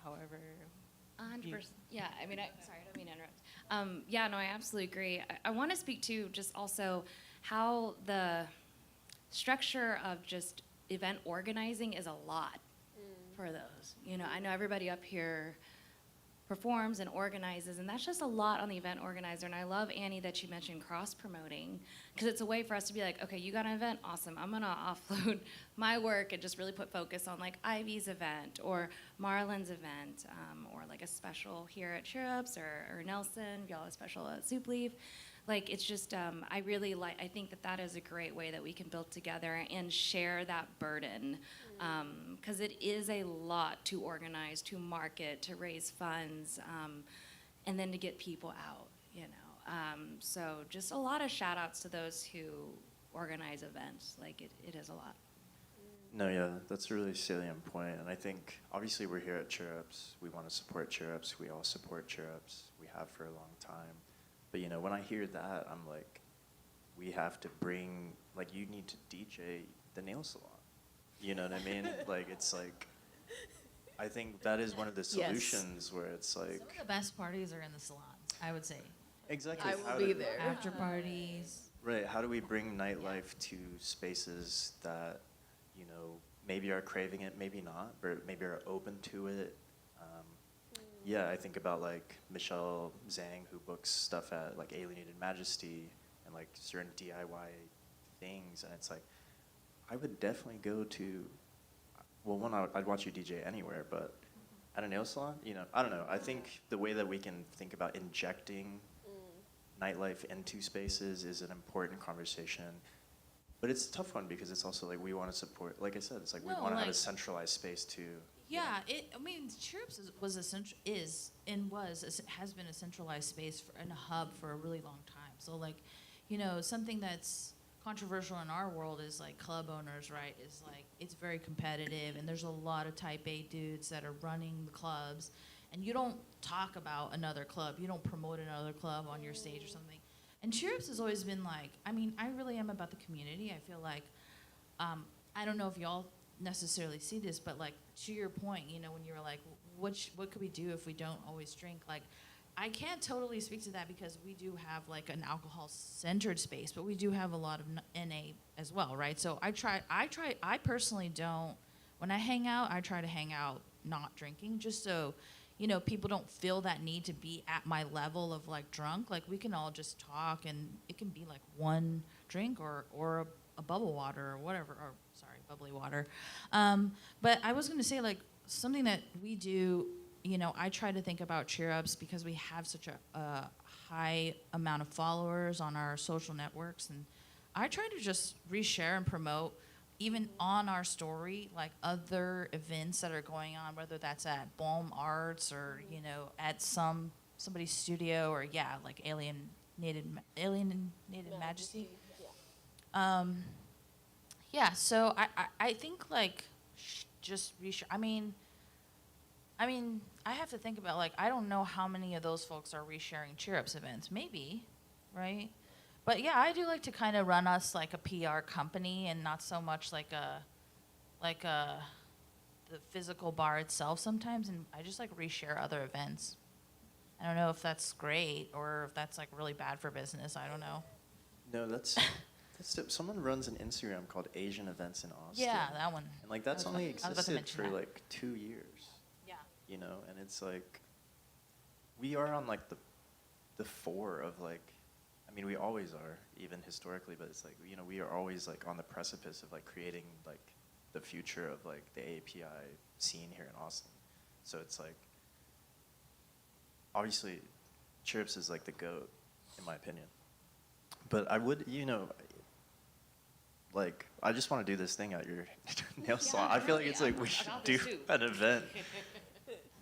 However, 100%. Yeah, I mean, sorry, I don't mean to interrupt. Yeah, no, I absolutely agree. I want to speak to just also how the structure of just event organizing is a lot for those. You know, I know everybody up here performs and organizes, and that's just a lot on the event organizer. And I love, Annie, that you mentioned cross-promoting, because it's a way for us to be like, okay, you got an event, awesome. I'm gonna offload my work and just really put focus on like Ivy's event or Marlon's event, or like a special here at Cheer Ups or Nelson, y'all have a special at Soup Leaf. Like, it's just, I really like, I think that that is a great way that we can build together and share that burden. Because it is a lot to organize, to market, to raise funds, and then to get people out, you know. So just a lot of shout outs to those who organize events. Like, it is a lot. No, yeah, that's a really salient point. And I think, obviously, we're here at 𝐻𝐻𝐿. We want to support 𝐻𝐻𝐿. We all support 𝐻𝐻𝐿. We have for a long time. But, you know, when I hear that, I'm like, we have to bring, like, you need to DJ the nail salon. You know what I mean? Like, it's like, I think that is one of the solutions where it's like. Some of the best parties are in the salons, I would say. Exactly. I will be there. After parties. Right. How do we bring nightlife to spaces that, you know, maybe are craving it, maybe not, but maybe are open to it? Yeah, I think about like Michelle Zhang, who books stuff at like Alienated Majesty and like certain DIY things, and it's like, I would definitely go to, well, one, I'd watch you DJ anywhere, but at a nail salon, you know, I don't know. I think the way that we can think about injecting nightlife into spaces is an important conversation. But it's a tough one because it's also like we want to support, like I said, it's like we No, want to have a like- centralized space too. Yeah, I mean, 𝐻𝐻𝐿 has been a centralized space and a hub for a really long time. So like, you know, something that's controversial in our world is like club owners, right? Is like, it's very competitive and there's a lot of type A dudes that are running the clubs, and you don't talk about another club. You don't promote another club on your stage or something. And 𝐻𝐻𝐿 has always been like, I mean, I really am about the community. I feel like, I don't know if y'all necessarily see this, but like to your point, you know, when you were like, what could we do if we don't always drink? Like, I can't totally speak to that because we do have like an alcohol-centered space, but we do have a lot of NA as well, right? So I personally don't, when I hang out, I try to hang out not drinking, just so, you know, people don't feel that need to be at my level of like drunk. Like, we can all just talk, and it can be like one drink or a bubble water or whatever, or sorry, bubbly water. But I was gonna say, like, something that we do, you know, I try to think about 𝐻𝐻𝐿 because we have such a high amount of followers on our social networks, and I try to just reshare and promote, even on our story, like other events that are going on, whether that's at Balm Arts or, you know, at somebody's studio, or like Alienated Majesty. Yeah, so I think like just reshare. I mean, I have to think about, like, I don't know how many of those folks are resharing 𝐻𝐻𝐿 events. Maybe, right? But yeah, I do like to kind of run us like a PR company and not so much like the physical bar itself sometimes. And I just like reshare other events. I don't know if that's great or if that's like really bad for business. I don't know. No, that's someone runs an Instagram called Asian Events in Austin. Yeah, that one. And like that's only I was about to existed mention for that. like 2 years. Yeah. You know, and it's like, we are on like the fore of like, I mean, we always are, even historically, but it's like, you know, we are always like on the precipice of like creating like the future of like the AAPI scene here in Austin. So it's like, obviously, 𝐻𝐻𝐿 is like the GOAT, in my opinion. But I would, you know, like, I just want to do this thing at your nail salon. I feel like it's like we should do an event.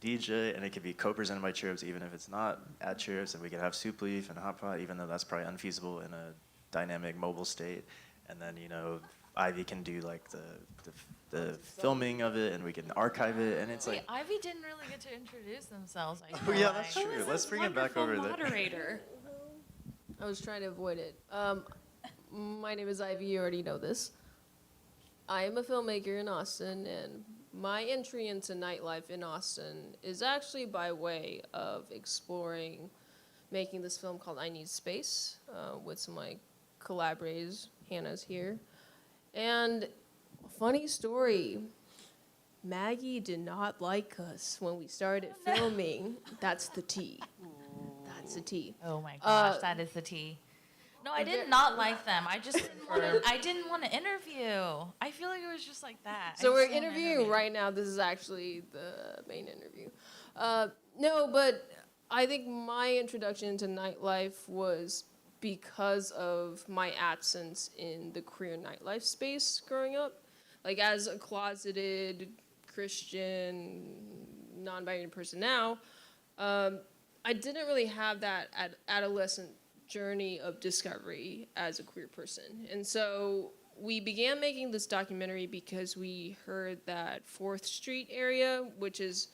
DJ, and it could be co-presented by 𝐻𝐻𝐿, even if it's not at 𝐻𝐻𝐿, and we could have soup leaf and hot pot, even though that's probably unfeasible in a dynamic mobile state. And then, you know, Ivy can do like the filming of it, and we can archive it, and it's like. Ivy didn't really get to introduce themselves. Oh yeah, that's true. Let's bring it back over there. Moderator. I was trying to avoid it. My name is Ivy. You already know this. I am a filmmaker in Austin, and my entry into nightlife in Austin is actually by way of exploring making this film called I Need Space with some like collaborators. Hannah's here. And funny story, Maggie did not like us when we started filming. That's the tea. That's the tea. Oh my gosh, that is the tea. No, I did not like them. I didn't want to interview. I feel like it was just like that. So we're interviewing right now. This is actually the main interview. No, but I think my introduction to nightlife was because of my absence in the queer nightlife space growing up. Like, as a closeted Christian, non-binary person now, I didn't really have that adolescent journey of discovery as a queer person. And so we began making this documentary because we heard that 4th Street area, which is,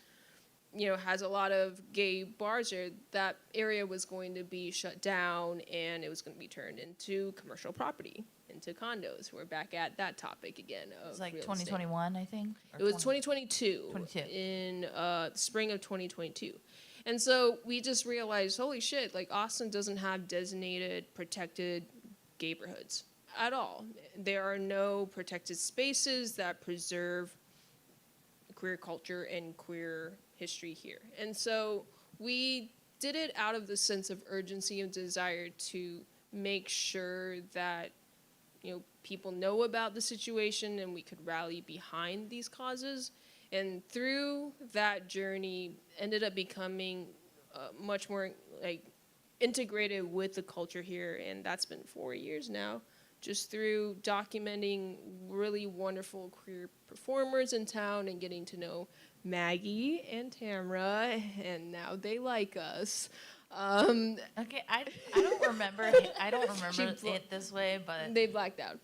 has a lot of gay bars there, that area was going to be shut down and it was going to be turned into commercial property, into condos. We're back at that topic again. It's like real 2021, I think. it was 2022. 22. In the spring of 2022. And so we just realized, holy shit, like Austin doesn't have designated protected neighborhoods at all. There are no protected spaces that preserve queer culture and queer history here. And so we did it out of the sense of urgency and desire to make sure that people know about the situation and we could rally behind these causes. And through that journey, ended up becoming much more like integrated with the culture here, and that's been 4 years now, just through documenting really wonderful queer performers in town and getting to know Maggie and Tamra, and now they like us. Okay, I don't remember. I don't remember it this way, but They blacked out.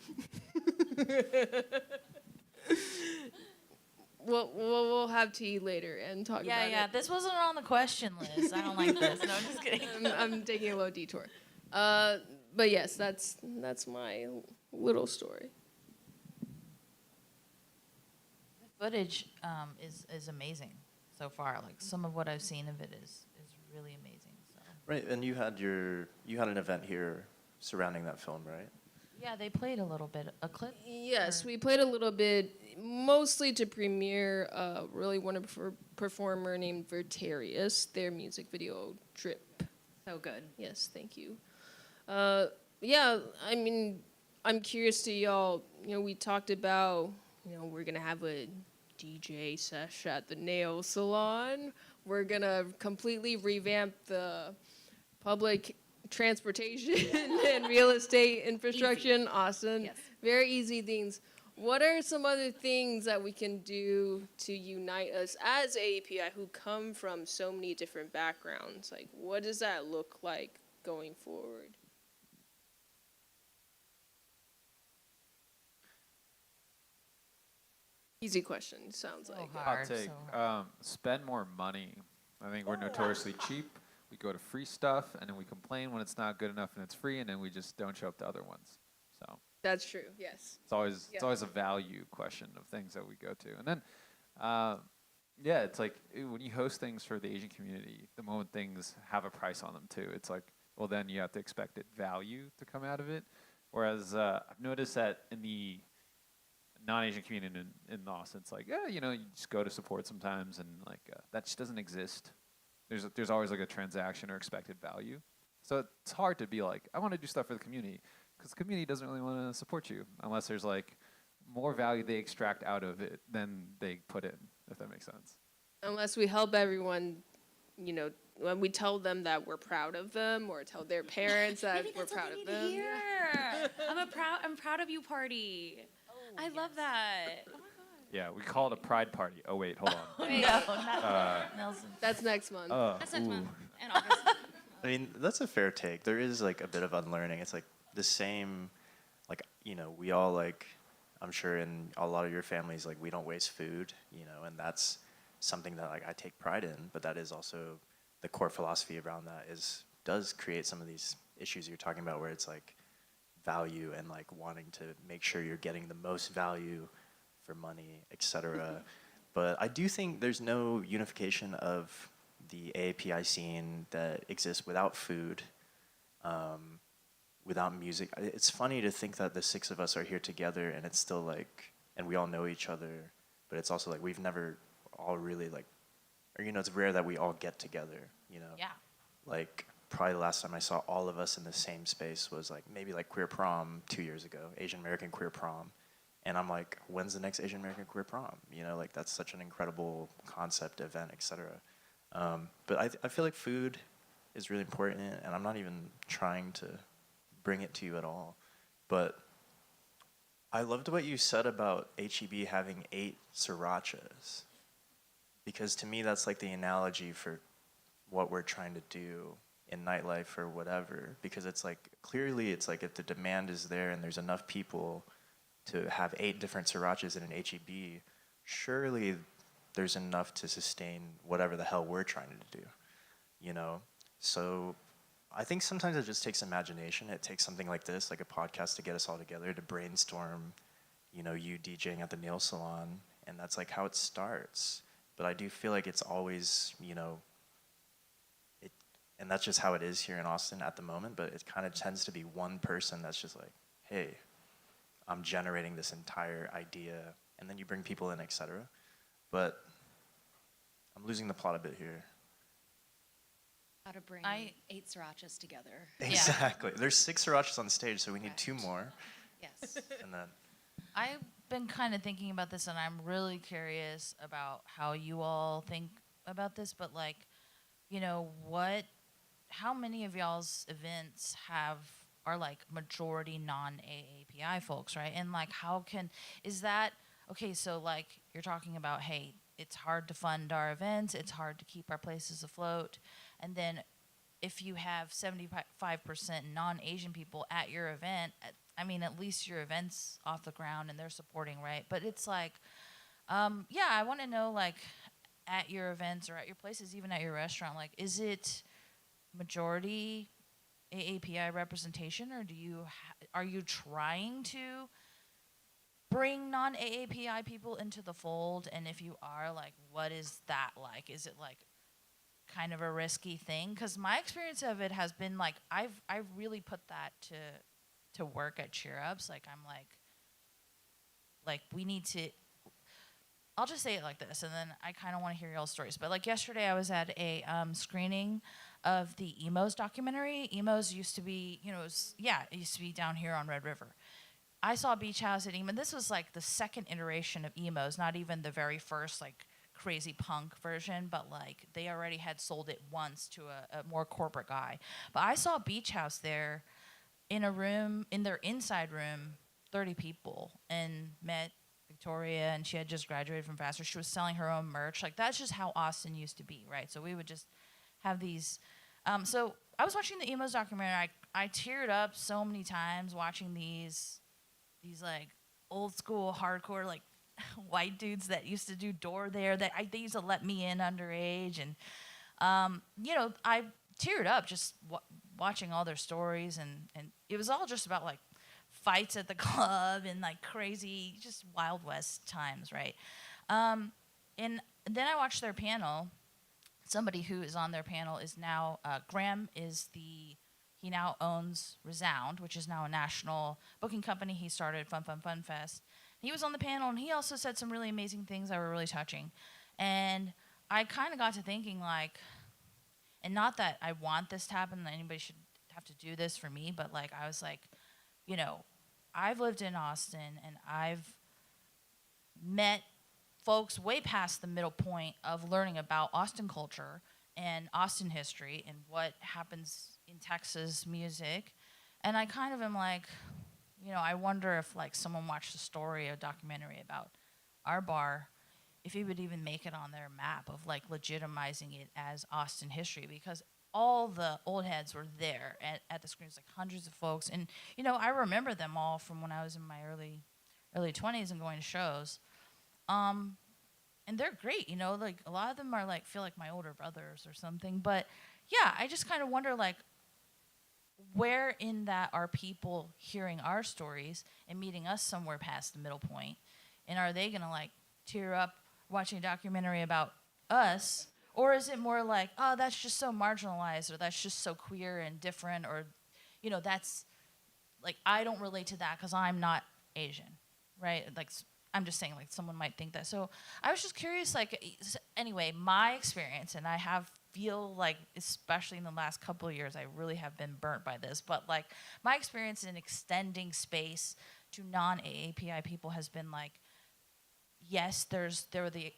We'll have tea later and talk about it. yeah. This wasn't on the question list. I don't like this. No, I'm just kidding. I'm taking a little detour. But yes, that's my little story. The footage is amazing so far. Like some of what I've seen of it is really amazing. So. Right, and you had an event here surrounding that film, right? Yeah, they played a little bit, a clip. Yes, we played a little bit, mostly to premiere a really wonderful performer named 𝑽𝒆𝒓𝒚, their music video, Drip. So good. Yes, thank you. Yeah, I mean, I'm curious to y'all, we talked about, we're going to have a DJ sesh at the nail salon. We're going to completely revamp the public transportation and real estate infrastructure in Austin. Yes. Very easy things. What are some other things that we can do to unite us as AAPI who come from so many different backgrounds? Like, what does that look like going forward? Easy question, sounds like. Hot take. Spend more money. I think we're notoriously cheap. We go to free stuff, and then we complain when it's not good enough and it's free, and then we just don't show up to other ones. So That's true, yes. it's always a value question of things that we go to. And then, it's like when you host things for the Asian community, the moment things have a price on them too, it's like, well, then you have to expect value to come out of it. Whereas I've noticed that in the non-Asian community in Austin, it's like, you just go to support sometimes, and like that just doesn't exist. There's always like a transaction or expected value. So it's hard to be like, I want to do stuff for the community, because the community doesn't really want to support you unless there's like more value they extract out of it than they put in, if that makes sense. Unless we help everyone, when we tell them that we're proud of them, or tell their parents that we're proud of them. I'm proud of you party. I love that. Yeah, we call it a pride party. Oh wait, hold on. No, not Nelson. That's next month. That's next month in August. I mean, that's a fair take. There is like a bit of unlearning. It's like the same, like, we all like, I'm sure in a lot of your families, like, we don't waste food, and that's something that like I take pride in, but that is also the core philosophy around that does create some of these issues you're talking about, where it's like value and like wanting to make sure you're getting the most value for money, etc. But I do think there's no unification of the AAPI scene that exists without food, without music. It's funny to think that the 6 of us are here together, and it's still like, and we all know each other, but it's also like we've never all really like, or it's rare that we all get together, Yeah. Like probably the last time I saw all of us in the same space was like maybe like Queer Prom 2 years ago, Asian American Queer Prom. And I'm like, when's the next Asian American Queer Prom? Like that's such an incredible concept, event, etc. But I feel like food is really important, and I'm not even trying to bring it to you at all. But I loved what you said about HEB having 8 srirachas, because to me that's like the analogy for what we're trying to do in nightlife or whatever. Because it's like, clearly it's like if the demand is there and there's enough people, to have 8 different srirachas in an HEB, surely there's enough to sustain whatever the hell we're trying to do, you know? So I think sometimes it just takes imagination. It takes something like this, like a podcast, to get us all together, to brainstorm, you know, you DJing at the nail salon, and that's like how it starts. But I do feel like it's always, you know, and that's just how it is here in Austin at the moment, but it kind of tends to be one person that's just like, hey, I'm generating this entire idea, and then you bring people in, etc. But I'm losing the plot a bit here. How to bring 8 srirachas together. Exactly. There's 6 srirachas on stage, so we need Correct. 2 more. Yes. And then I've been kind of thinking about this, and I'm really curious about how you all think about this. But like, you know, how many of y'all's events are like majority non-AAPI folks, right? And like, is that okay? So like, you're talking about, hey, it's hard to fund our events, it's hard to keep our places afloat, and then if you have 75% non-Asian people at your event, I mean, at least your event's off the ground and they're supporting, right? But it's like, yeah, I want to know, like, at your events or at your places, even at your restaurant, like, is it majority AAPI representation, or are you trying to bring non-AAPI people into the fold? And if you are, like, what is that like? Is it like kind of a risky thing? Because my experience of it has been like, I've really put that to work at Cheer Ups. Like, I'm like we need to, I'll just say it like this, and then I kind of want to hear y'all's stories. But like yesterday, I was at a screening of the 𝐈𝐯𝐲 documentary. 𝐈𝐯𝐲 used to be, you know, it used to be down here on Red River. I saw Beach House at 𝐈𝐯𝐲. This was like the second iteration of 𝐈𝐯𝐲, not even the very first like crazy punk version, but like they already had sold it once to a more corporate guy. But I saw Beach House there in a room, in their inside room, 30 people, and met Victoria, and she had just graduated from Vassar. She was selling her own merch. Like, that's just how Austin used to be, right? So we would just have these. So I was watching the 𝐈𝐯𝐲 documentary. I teared up so many times watching these like old school hardcore like white dudes that used to do door there. They used to let me in underage, and you know, I teared up just watching all their stories, and it was all just about like fights at the club and like crazy, just Wild West times, right? And then I watched their panel. Somebody who is on their panel is now Graham he now owns Resound, which is now a national booking company. He started Fun Fest. He was on the panel, and he also said some really amazing things that were really touching. And I kind of got to thinking, like, and not that I want this to happen, that anybody should have to do this for me, but like, I was like, you know, I've lived in Austin, and I've met folks way past the middle point of learning about Austin culture and Austin history and what happens in Texas music. And I kind of am like, you know, I wonder if like someone watched a documentary about our bar, if it would even make it on their map of like legitimizing it as Austin history, because all the old heads were there at the screens, like hundreds of folks. And, you know, I remember them all from when I was in my early 20s and going to shows. And they're great, you know, like a lot of them are like, feel like my older brothers or something. But yeah, I just kind of wonder, like, where in that are people hearing our stories and meeting us somewhere past the middle point? And are they gonna like tear up watching a documentary about us? Or is it more like, oh, that's just so marginalized, or that's just so queer and different, or, you know, that's like, I don't relate to that because I'm not Asian, right? Like, I'm just saying, like, someone might think that. So I was just curious, like, anyway, my experience, and I feel like, especially in the last couple of years, I really have been burnt by this, but like, my experience in extending space to non-AAPI people has been like, yes,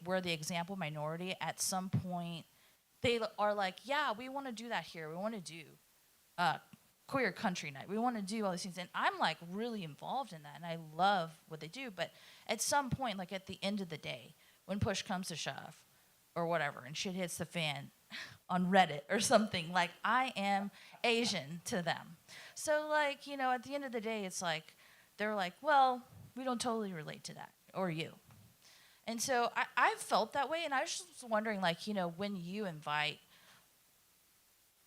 we're the example minority. At some point, they are like, yeah, we want to do that here. We want to do queer country night. We want to do all these things. And I'm like really involved in that, and I love what they do. But at some point, like at the end of the day, when push comes to shove or whatever, and shit hits the fan on Reddit or something, like, I am Asian to them. So like, you know, at the end of the day, it's like, they're like, well, we don't totally relate to that, or you. And so I've felt that way, and I was just wondering, like, you know, when you invite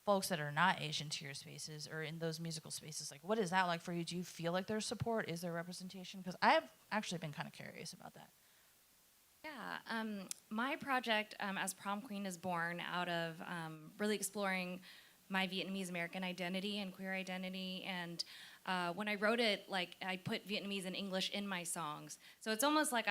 folks that are not Asian to your spaces or in those musical spaces, like, what is that like for you? Do you feel like there's support? Is there representation? Because I have actually been kind of curious about that. Yeah, my project as prom queen is born out of really exploring my Vietnamese American identity and queer identity. And when I wrote it, like, I put Vietnamese and English in my songs. So it's almost like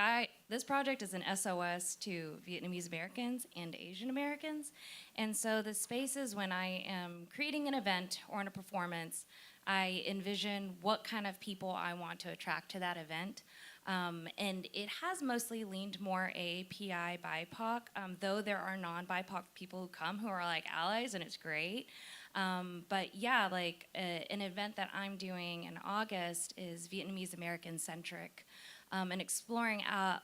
this project is an SOS to Vietnamese Americans and Asian Americans. And so the spaces, when I am creating an event or in a performance, I envision what kind of people I want to attract to that event. And it has mostly leaned more AAPI BIPOC, though there are non-BIPOC people who come who are like allies, and it's great. But yeah, like an event that I'm doing in August is Vietnamese American centric, and exploring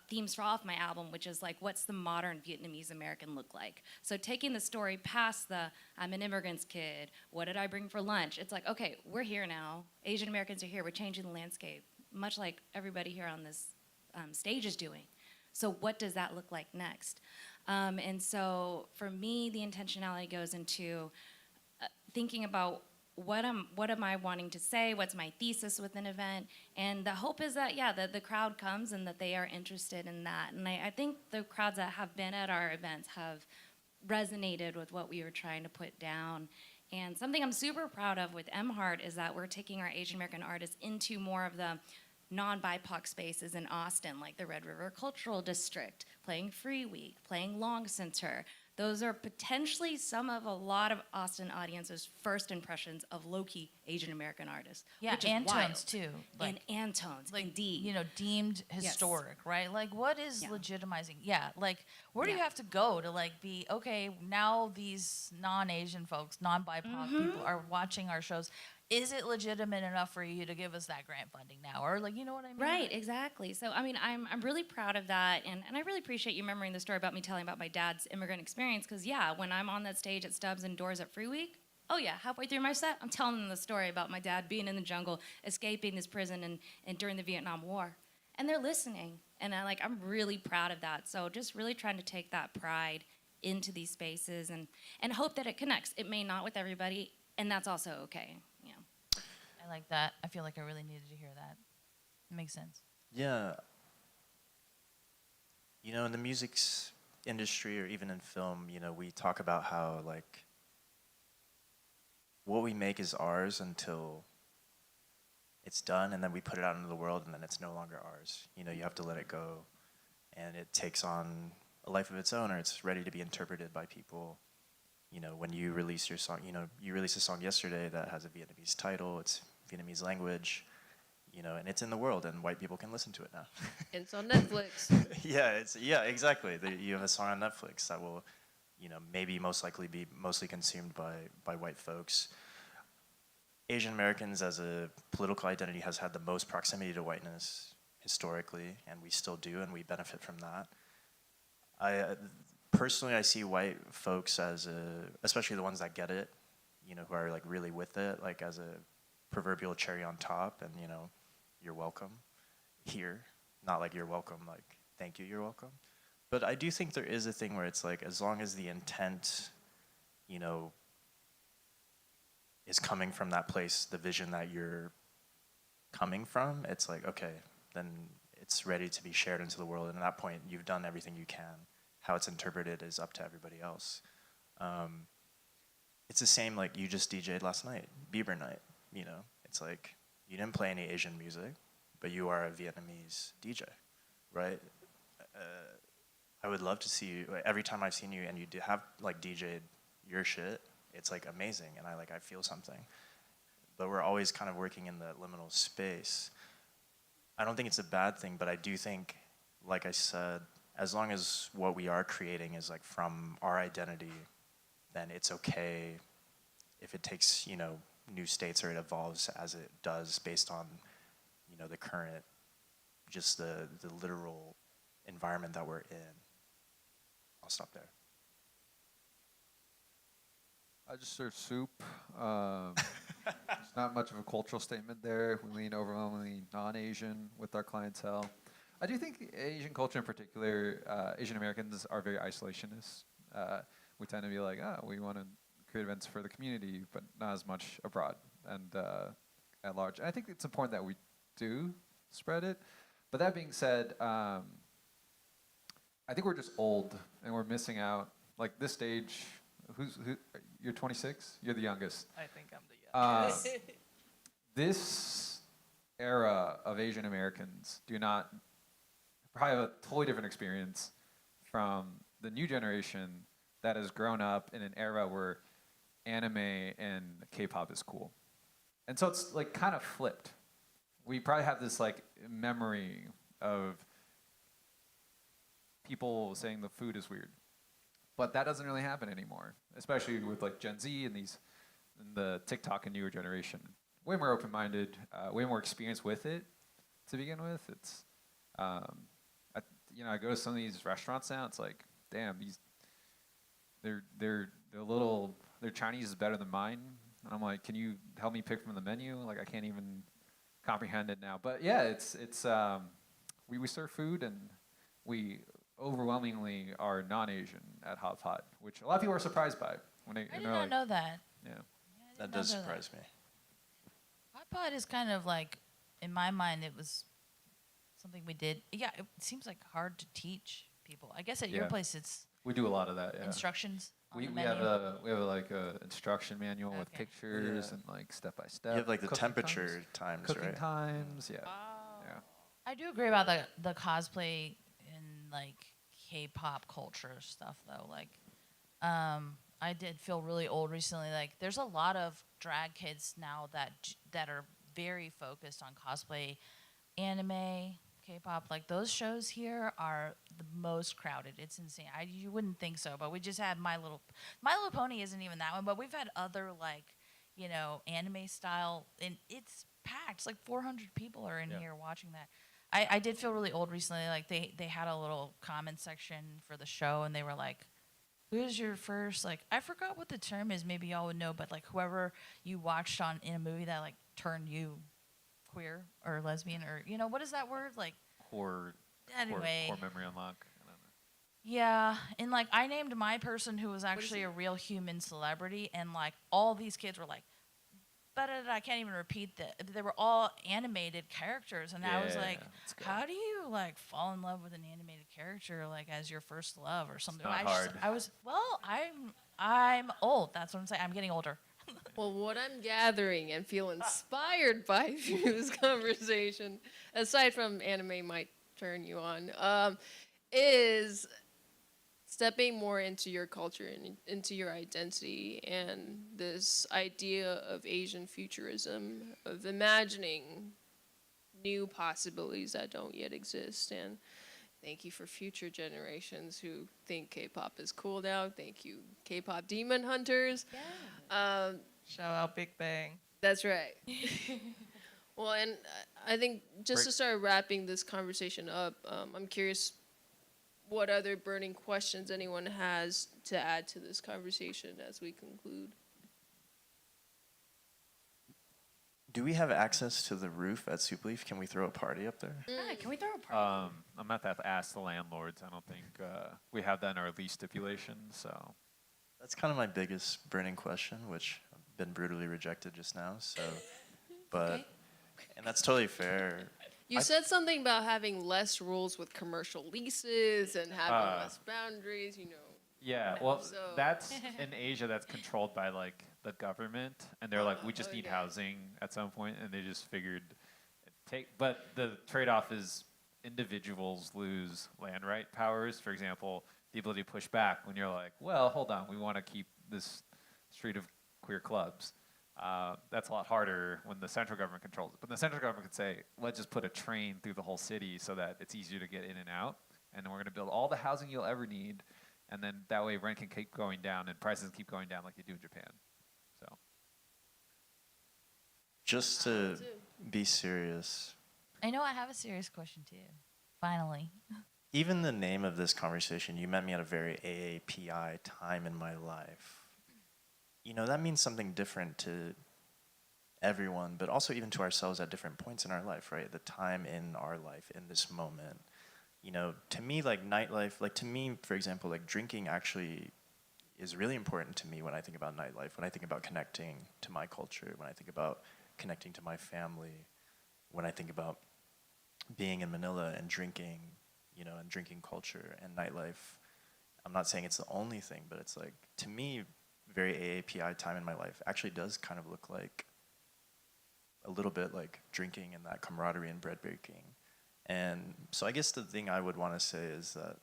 themes for off my album, which is like, what's the modern Vietnamese American look like? So taking the story past the I'm an immigrant's kid, what did I bring for lunch? It's like, okay, we're here now. Asian Americans are here. We're changing the landscape, much like everybody here on this stage is doing. So what does that look like next? And so for me, the intentionality goes into thinking about what am I wanting to say, what's my thesis with an event, and the hope is that, yeah, that the crowd comes and that they are interested in that. And I think the crowds that have been at our events have resonated with what we were trying to put down. And something I'm super proud of with 𝐸 is that we're taking our Asian American artists into more of the non-BIPOC spaces in Austin, like the Red River Cultural District, playing Free Week, playing Long Center. Those are potentially some of a lot of Austin audiences' first impressions of low-key Asian American artists. Yeah, which is Antones wild. too. And Antones, like, indeed. you know, deemed historic, right? Like, what is Yeah. legitimizing? Yeah, like, where do you Yeah. have to go to, like, be, okay, now these non-Asian folks, non-BIPOC people are watching our shows. Is it legitimate enough for you to give us that grant funding now? Or, like, you know what I mean? Right, exactly. So, I mean, I'm really proud of that, and I really appreciate you remembering the story about me telling about my dad's immigrant experience, because, yeah, when I'm on that stage at Stubbs and Doors at Free Week, oh, yeah, halfway through my set, I'm telling them the story about my dad being in the jungle, escaping this prison, and during the Vietnam War. And they're listening, and I'm really proud of that. So just really trying to take that pride into these spaces and hope that it connects. It may not with everybody, and that's also okay. Yeah. I like that. I feel like I really needed to hear that. It makes sense. Yeah. You know, in the music industry or even in film, you know, we talk about how, like, what we make is ours until it's done, and then we put it out into the world, and then it's no longer ours. You know, you have to let it go, and it takes on a life of its own, or it's ready to be interpreted by people. You know, when you release your song, you know, you released a song yesterday that has a Vietnamese title, it's Vietnamese language, you know, and it's in the world, and white people can listen to it now. It's on Netflix. Yeah, exactly. You have a song on Netflix that will, you know, maybe most likely be mostly consumed by white folks. Asian Americans as a political identity has had the most proximity to whiteness historically, and we still do, and we benefit from that. Personally, I see white folks as especially the ones that get it, you know, who are like really with it, like as a proverbial cherry on top, and, you know, you're welcome here. Not like you're welcome, like, thank you, you're welcome. But I do think there is a thing where it's like, as long as the intent, you know, is coming from that place, the vision that you're coming from, it's like, okay, then it's ready to be shared into the world. And at that point, you've done everything you can. How it's interpreted is up to everybody else. It's the same, like, you just DJ'd last night, Bieber night, you know? It's like, you didn't play any Asian music, but you are a Vietnamese DJ, right? I would love to see you, every time I've seen you and you have, like, DJ'd your shit, it's, like, amazing, and I feel something. But we're always kind of working in that liminal space. I don't think it's a bad thing, but I do think, like I said, as long as what we are creating is, like, from our identity, then it's okay if it takes, you know, new states, or it evolves as it does based on, you know, the current, just the literal environment that we're in. I'll stop there. I just serve soup. There's not much of a cultural statement there. We lean overwhelmingly non-Asian with our clientele. I do think Asian culture in particular, Asian Americans are very isolationist. We tend to be like, we want to create events for the community, but not as much abroad and at large. And I think it's important that we do spread it. But that being said, I think we're just old and we're missing out. Like this stage, you're 26? You're the youngest. I think I'm the youngest. This era of Asian Americans probably have a totally different experience from the new generation that has grown up in an era where anime and K-pop is cool. And so it's like kind of flipped. We probably have this like memory of people saying the food is weird. But that doesn't really happen anymore, especially with like Gen Z and the TikTok and newer generation. Way more open-minded, way more experience with it to begin with. It's, I go to some of these restaurants now. It's like, damn, their Chinese is better than mine. And I'm like, can you help me pick from the menu? Like, I can't even comprehend it now. But yeah, we serve food and we overwhelmingly are non-Asian at Hot Pot, which a lot of people are surprised by. I did not know that. Yeah. That does surprise me. Hot Pot is kind of like, in my mind, it was something we did. Yeah, it seems like hard to teach people. I guess at your place it's we do a lot of that. Yeah. Instructions. We have a instruction manual with pictures and like step by step. You have like the temperature times, cooking right? times, yeah. Oh. Yeah. I do agree about the cosplay and like K-pop culture stuff though. Like, I did feel really old recently. Like, there's a lot of drag kids now that are very focused on cosplay, anime, K-pop. Like, those shows here are the most crowded. It's insane. You wouldn't think so, but we just had My Little Pony isn't even that one, but we've had other like, anime style, and it's packed. It's like 400 people are in here watching that. I did feel really old recently. Like they had a little comment section for the show, and they were like, who's your first, like, I forgot what the term is, maybe y'all would know, but like whoever you watched in a movie that like turned you queer or lesbian or, what is that word? Like, Core memory unlock. I don't know. Yeah, and like I named my person who was actually a real human celebrity, and like all these kids were like, but I can't even repeat that. They were all animated characters, and I was like, how do you like fall in love with an animated character like as your first love or something? It's not hard. I'm old. That's what I'm saying. I'm getting older. Well, what I'm gathering and feel inspired by through this conversation, aside from anime might turn you on, is stepping more into your culture and into your identity and this idea of Asian futurism, of imagining new possibilities that don't yet exist. And thank you for future generations who think K-pop is cool now. Thank you, K-pop demon hunters. Yeah. Shout out Big Bang. That's right. Well, and I think just to start wrapping this conversation up, I'm curious what other burning questions anyone has to add to this conversation as we conclude. Do we have access to the roof at Soup Leaf? Can we throw a party up there? Yeah, can we throw a party? I'm going to have to ask the landlords. I don't think we have that in our lease stipulation, so. That's kind of my biggest burning question, which I've been brutally rejected just now, so. But, and that's totally fair. You said something about having less rules with commercial leases and having less boundaries, Yeah, well, that's in Asia. That's controlled by like the government, and they're like, we just need housing at some point, and they just figured But the trade-off is individuals lose land right powers. For example, the ability to push back when you're like, well, hold on, we want to keep this street of queer clubs. That's a lot harder when the central government controls it. But the central government could say, let's just put a train through the whole city so that it's easier to get in and out, and then we're going to build all the housing you'll ever need. And then that way rent can keep going down and prices keep going down like they do in Japan. So, just to be serious. I know I have a serious question too. Finally. Even the name of this conversation, you met me at a very AAPI time in my life. That means something different to everyone, but also even to ourselves at different points in our life, right? The time in our life, in this moment. You know, to me, like nightlife, like to me, for example, like drinking actually is really important to me when I think about nightlife, when I think about connecting to my culture, when I think about connecting to my family, when I think about being in Manila and drinking, you know, and drinking culture and nightlife. I'm not saying it's the only thing, but it's like, to me, very AAPI time in my life actually does kind of look like a little bit like drinking and that camaraderie and bread baking. And so I guess the thing I would want to say is that,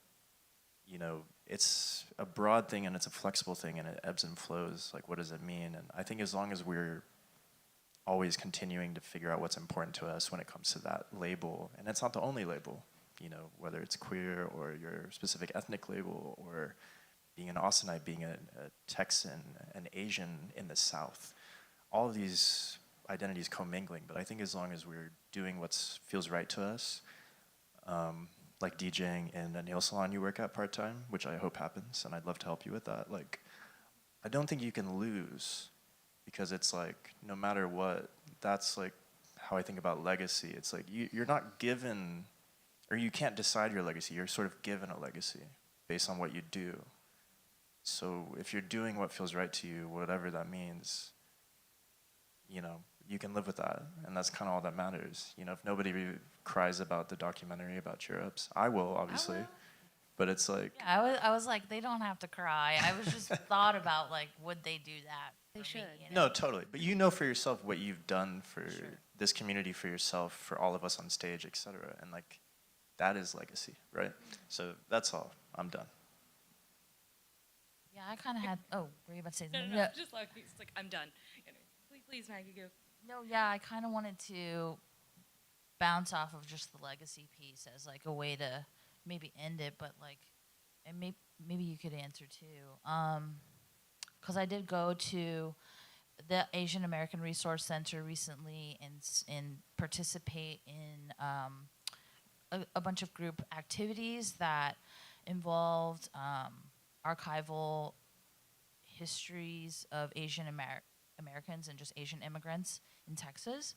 you know, it's a broad thing and it's a flexible thing and it ebbs and flows. Like, what does it mean? And I think as long as we're always continuing to figure out what's important to us when it comes to that label, and it's not the only label, you know, whether it's queer or your specific ethnic label or being an Austinite, being a Texan, an Asian in the South, all of these identities commingling. But I think as long as we're doing what feels right to us, like DJing in a nail salon you work at part-time, which I hope happens, and I'd love to help you with that. Like, I don't think you can lose, because it's like, no matter what, that's like how I think about legacy. It's like, you're not given, or you can't decide your legacy, you're sort of given a legacy based on what you do. So if you're doing what feels right to you, whatever that means, you know, you can live with that, and that's kind of all that matters. You know, if nobody cries about the documentary about Cheer Ups, I will, obviously. But it's like... Yeah, I was like, they don't have to cry. I was just thought about, like, would they do that? They should. You know? No, totally. But you know for yourself what you've done for this community, for yourself, for all of us on stage, etc. And, like, that is legacy, right? So that's all. I'm done. Yeah, I kind of had... Oh, were you about to say something? No, just like, it's like, I'm done. Please, Maggie, go. No, yeah, I kind of wanted to bounce off of just the legacy piece as like a way to maybe end it, but like, and maybe you could answer too. Because I did go to the Asian American Resource Center recently and participate in a bunch of group activities that involved archival histories of Asian Americans and just Asian immigrants in Texas.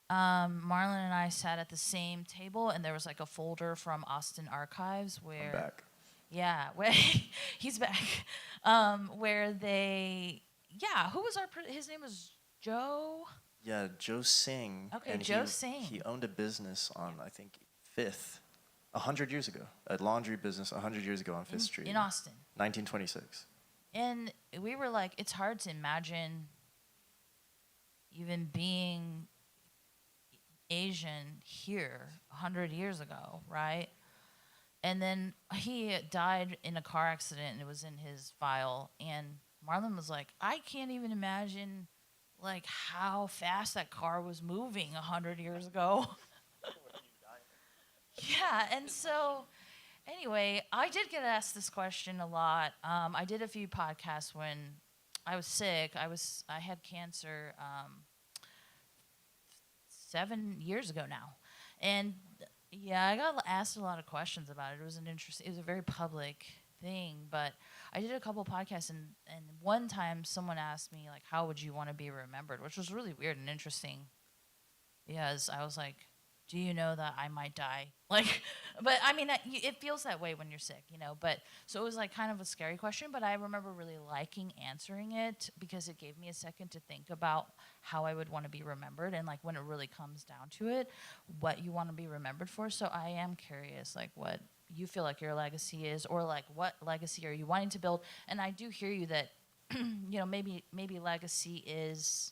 Marlon and I sat at the same table, and there was like a folder from Austin Archives where... I'm back. Yeah, where he's back. Where they... Yeah, who was his name was Joe? Yeah, Joe Singh. Okay, and Joe Singh. He owned a business on, I think, 5th, 100 years ago. A laundry business 100 years ago on 5th Street. In Austin. 1926. And we were like, it's hard to imagine even being Asian here 100 years ago, right? And then he died in a car accident, and it was in his file. And Marlon was like, I can't even imagine like how fast that car was moving 100 years ago. Yeah, and so anyway, I did get asked this question a lot. I did a few podcasts when I was sick. I had cancer 7 years ago now, and yeah, I got asked a lot of questions about it. It was a very public thing, but I did a couple podcasts, and one time someone asked me like, how would you want to be remembered, which was really weird and interesting, because I was like, do you know that I might die? Like, but I mean, it feels that way when you're sick, you know, but so it was like kind of a scary question, but I remember really liking answering it because it gave me a second to think about how I would want to be remembered, and like when it really comes down to it, what you want to be remembered for. So I am curious, like what you feel like your legacy is, or like what legacy are you wanting to build? And I do hear you that, you know, maybe legacy is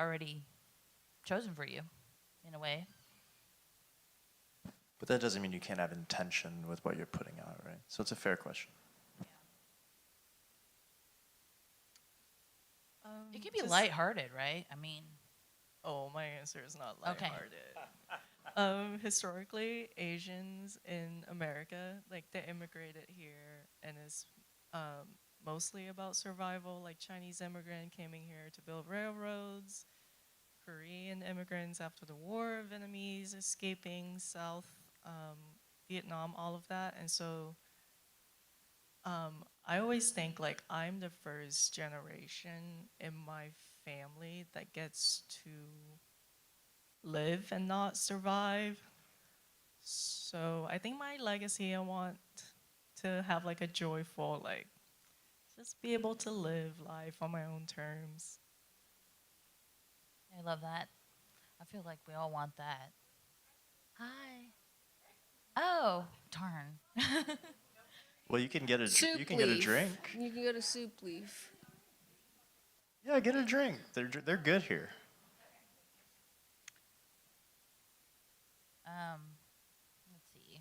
already chosen for you in a way. But that doesn't mean you can't have intention with what you're putting out, right? So it's a fair question. It could be lighthearted, right? I mean... Oh, my answer is not lighthearted. Historically, Asians in America, like they immigrated here, and it's mostly about survival. Like Chinese immigrant came in here to build railroads, Korean immigrants after the war, Vietnamese escaping South Vietnam, all of that. And so I always think like I'm the first generation in my family that gets to live and not survive. So I think my legacy, I want to have like a joyful, like, just be able to live life on my own terms. I love that. I feel like we all want that. Hi. Oh, darn. Well, you can get a Soup you can get a leaf. drink. You can get a soup leaf. Yeah, get a drink. They're good here. Let's see.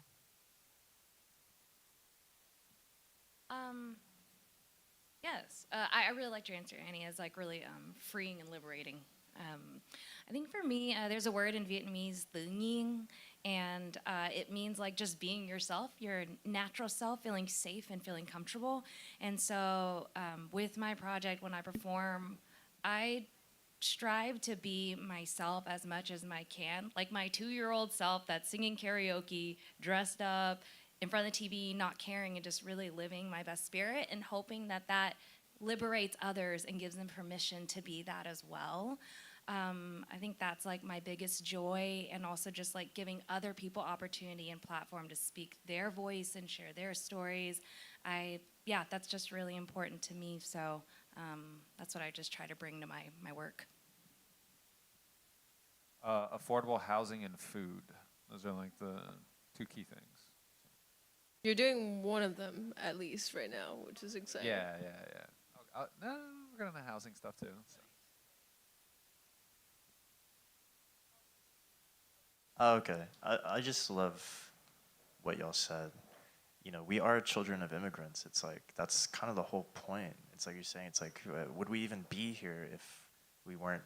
Yes, I really liked your answer, Annie. It's like really freeing and liberating. I think for me, there's a word in Vietnamese, the Nghinh, and it means like just being yourself, your natural self, feeling safe and feeling comfortable. And so with my project, when I perform, I strive to be myself as much as I can, like my 2-year-old self that's singing karaoke, dressed up, in front of the TV, not caring, and just really living my best spirit and hoping that that liberates others and gives them permission to be that as well. I think that's like my biggest joy, and also just like giving other people opportunity and platform to speak their voice and share their stories. Yeah, that's just really important to me. So that's what I just try to bring to my work. Affordable housing and food. Those are like the 2 key things. You're doing one of them at least right now, which is exciting. Yeah. No, we're gonna housing stuff too. So. Okay, I just love what y'all said. You know, we are children of immigrants. It's like, that's kind of the whole point. It's like you're saying, it's like, would we even be here if we weren't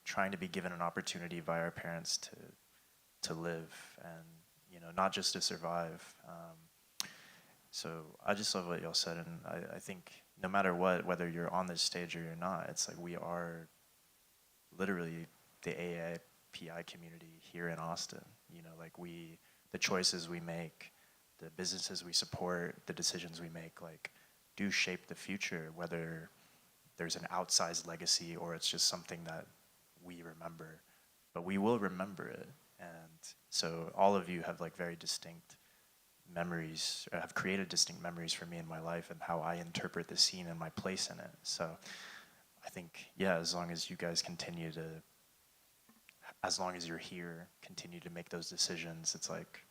trying to be given an opportunity by our parents to live and, you know, not just to survive. So I just love what y'all said, and I think no matter what, whether you're on this stage or you're not, it's like we are literally the AAPI community here in Austin. You know, like the choices we make, the businesses we support, the decisions we make, like, do shape the future, whether there's an outsized legacy or it's just something that we remember. But we will remember it. And so all of you have like very distinct memories, or have created distinct memories for me in my life and how I interpret the scene and my place in it. So I think, yeah, as long as you guys continue to, as long as you're here, continue to make those decisions, it's like,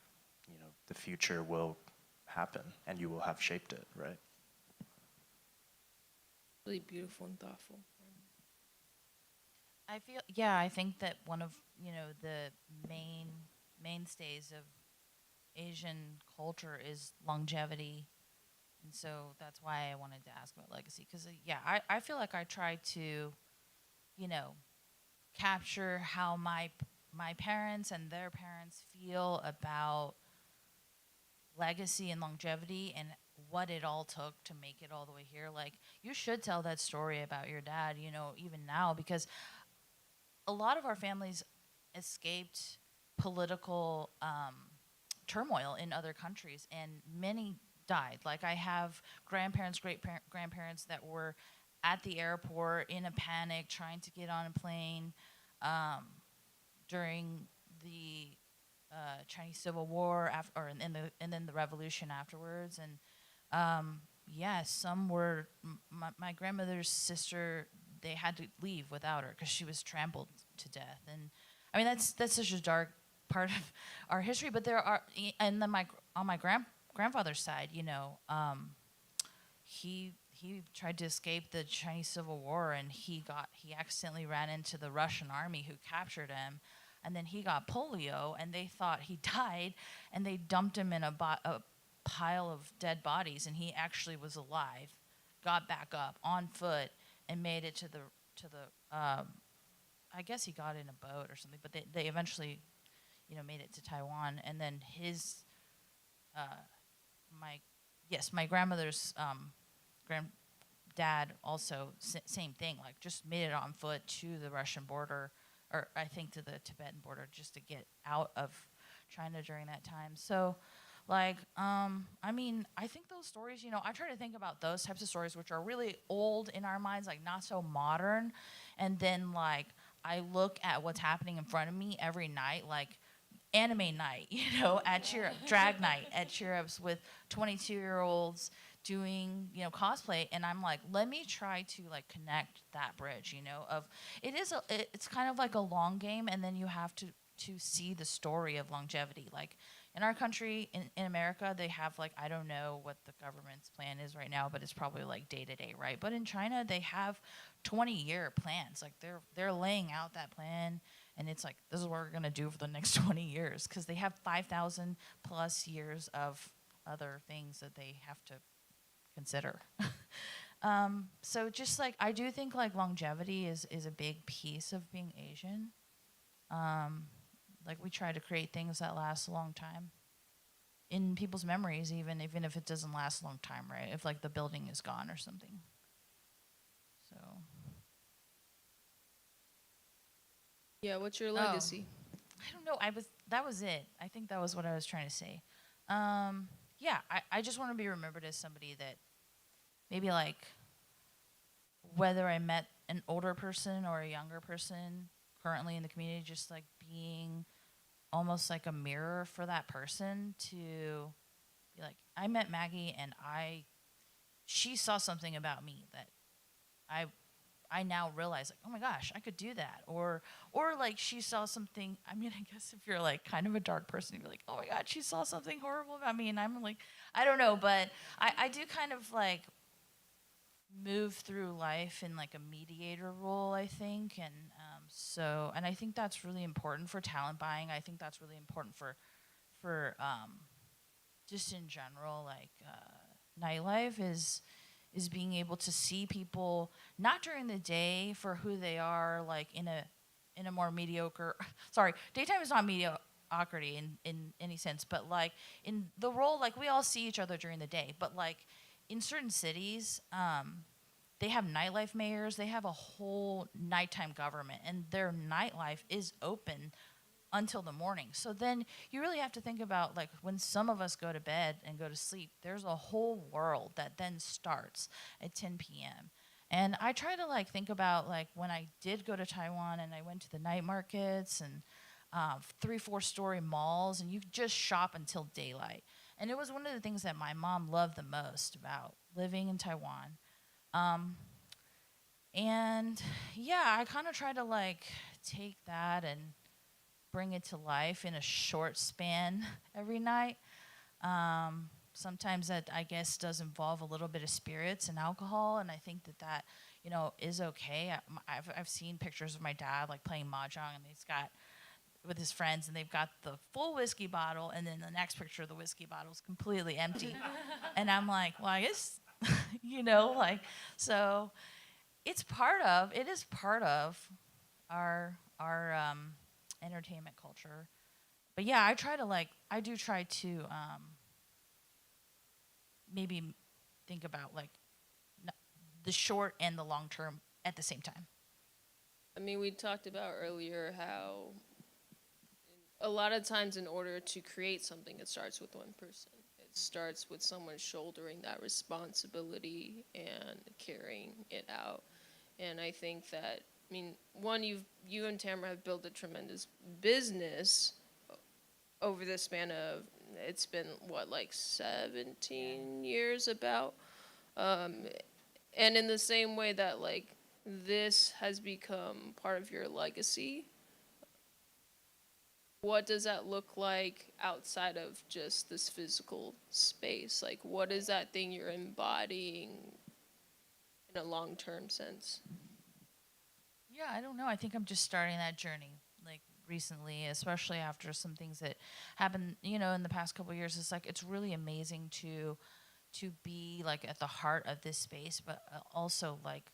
you know, the future will happen and you will have shaped it, right? Really beautiful and thoughtful. I think that one of, you know, the mainstays of Asian culture is longevity. And so that's why I wanted to ask about legacy. Because, I feel like I try to, you know, capture how my parents and their parents feel about legacy and longevity and what it all took to make it all the way here. Like, you should tell that story about your dad, you know, even now, because a lot of our families escaped political turmoil in other countries, and many died. Like, I have grandparents, great-grandparents that were at the airport in a panic trying to get on a plane during the Chinese Civil War, and then the revolution afterwards. And some were, my grandmother's sister, they had to leave without her because she was trampled to death. And I mean, that's such a dark part of our history. But there are, and then on my grandfather's side, you know, he tried to escape the Chinese Civil War, and he accidentally ran into the Russian army, who captured him, and then he got polio, and they thought he died, and they dumped him in a pile of dead bodies, and he actually was alive, got back up on foot, and made it to the I guess he got in a boat or something, but they eventually, you know, made it to Taiwan. And then his my grandmother's granddad also same thing, like just made it on foot to the Russian border, or I think to the Tibetan border, just to get out of China during that time. So Like, I mean, I think those stories, you know, I try to think about those types of stories which are really old in our minds, like not so modern. And then, like, I look at what's happening in front of me every night, like anime night, you know, at Cheer Up, drag night at Cheer Ups with 22-year-olds doing, you know, cosplay. And I'm like, let me try to, like, connect that bridge, you know, of it's kind of like a long game. And then you have to see the story of longevity. Like, in our country, in America, they have, like, I don't know what the government's plan is right now, but it's probably like day to day, right? But in China, they have 20-year plans. Like, they're laying out that plan, and it's like, this is what we're gonna do for the next 20 years, because they have 5,000 plus years of other things that they have to consider. So just like, I do think like longevity is a big piece of being Asian. Like, we try to create things that last a long time in people's memories, even if it doesn't last a long time, right? If like the building is gone or something. So. Yeah, what's your legacy? I don't know. That was it. I think that was what I was trying to say. Yeah, I just want to be remembered as somebody that maybe, like, whether I met an older person or a younger person currently in the community, just like being almost like a mirror for that person, to be like, I met Maggie and she saw something about me that I now realize, like, oh my gosh, I could do that. Or like, she saw something, I mean, I guess if you're like kind of a dark person, you'd be like, oh my God, she saw something horrible about me. And I'm like, I don't know, but I do kind of like move through life in like a mediator role, I think. And and I think that's really important for talent buying. I think that's really important for just in general, like nightlife is being able to see people not during the day for who they are, like in a more mediocre, sorry, daytime is not mediocrity in any sense, but like in the role, like we all see each other during the day, but like in certain cities, they have nightlife mayors, they have a whole nighttime government, and their nightlife is open until the morning. So then you really have to think about, like, when some of us go to bed and go to sleep, there's a whole world that then starts at 10 p.m. And I try to, like, think about, like, when I did go to Taiwan and I went to the night markets and 3-4 story malls, and you just shop until daylight. And it was one of the things that my mom loved the most about living in Taiwan. And yeah, I kind of try to like take that and bring it to life in a short span every night. Sometimes that, I guess, does involve a little bit of spirits and alcohol, and I think that you know, is okay. I've seen pictures of my dad like playing mahjong, and he's got with his friends, and they've got the full whiskey bottle, and then the next picture, the whiskey bottle is completely empty. And I'm like, well, I guess, you know, like, so it is part of our entertainment culture. But yeah, I do try to maybe think about like the short and the long term at the same time. I mean, we talked about earlier how a lot of times in order to create something, it starts with one person. It starts with someone shouldering that responsibility and carrying it out. And I think that, I mean, one, you and Tamara have built a tremendous business over the span of, it's been what, like 17 years about? And in the same way that like this has become part of your legacy, what does that look like outside of just this physical space? Like, what is that thing you're embodying in a long-term sense? Yeah, I don't know. I think I'm just starting that journey, like, recently, especially after some things that happened, you know, in the past couple of years. It's like, it's really amazing to be, like, at the heart of this space, but also, like,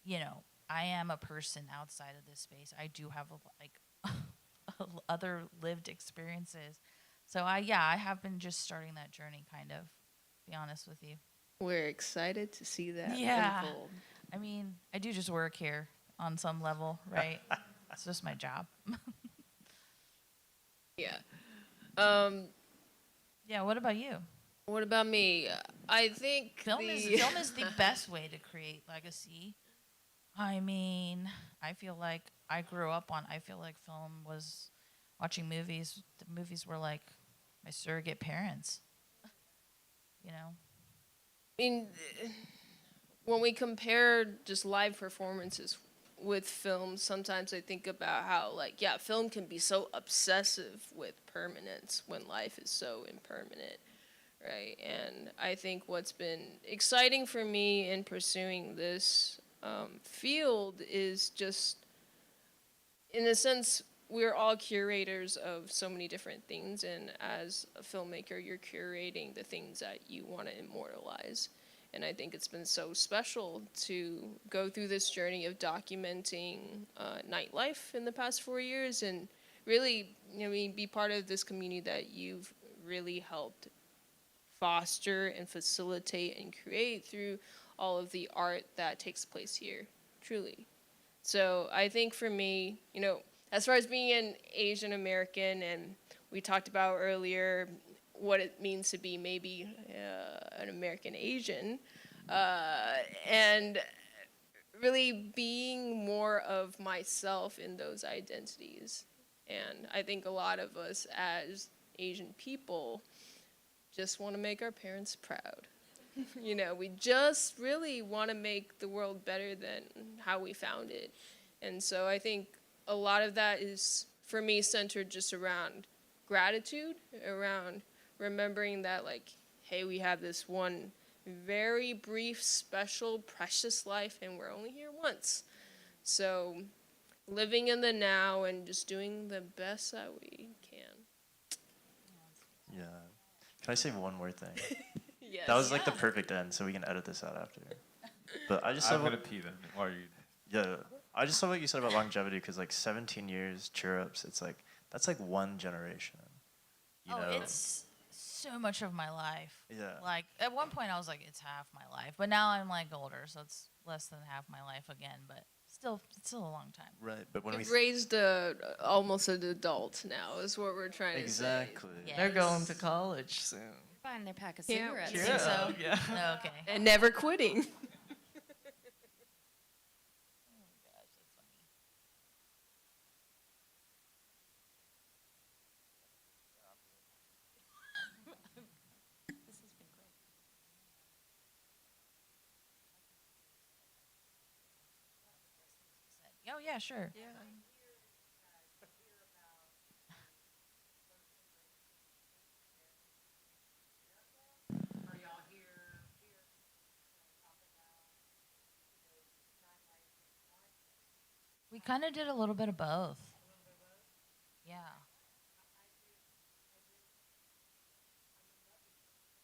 you know, I am a person outside of this space. I do have, like, other lived experiences. So I have been just starting that journey, kind of, to be honest with you. We're excited to see that unfold. I mean, I do just work here on some level, right? It's just my job. Yeah. Yeah, what about you? What about me? I think Film is the best way to create legacy. I mean, I feel like I grew up on, I feel like film was watching movies. The movies were like my surrogate parents, you know? I mean, when we compare just live performances with film, sometimes I think about how, like, yeah, film can be so obsessive with permanence when life is so impermanent, right? And I think what's been exciting for me in pursuing this field is just, in a sense, we're all curators of so many different things, and as a filmmaker, you're curating the things that you want to immortalize. And I think it's been so special to go through this journey of documenting nightlife in the past 4 years, and really, be part of this community that you've really helped foster and facilitate and create through all of the art that takes place here, truly. So I think for me, as far as being an Asian American, and we talked about earlier what it means to be maybe an American Asian, and really being more of myself in those identities. And I think a lot of us as Asian people just want to make our parents proud. We just really want to make the world better than how we found it. And so I think a lot of that is, for me, centered just around gratitude, around remembering that, like, hey, we have this one very brief, special, precious life, and we're only here once. So living in the now and just doing the best that we can. Yeah. Can I say one more thing? Yes. That was like the perfect end, so we can edit this out after. But I just I'm gonna pee then. While you. Yeah. I just saw what you said about longevity, because like 17 years, cheer-ups, it's like, that's like one generation. You know? It's so much of my life. Yeah. Like, at one point I was like, it's half my life. But now I'm like older, so it's less than half my life again. But still, it's still a long time. Right, but when We've raised almost an adult now, is what we're trying to say. Exactly. Yes. They're going to college soon. Buying their pack of Yeah. cigarettes. You think so? Yeah. Oh, okay. And never quitting. Oh, yeah, sure. Yeah. We kind of did a little bit of both. Yeah.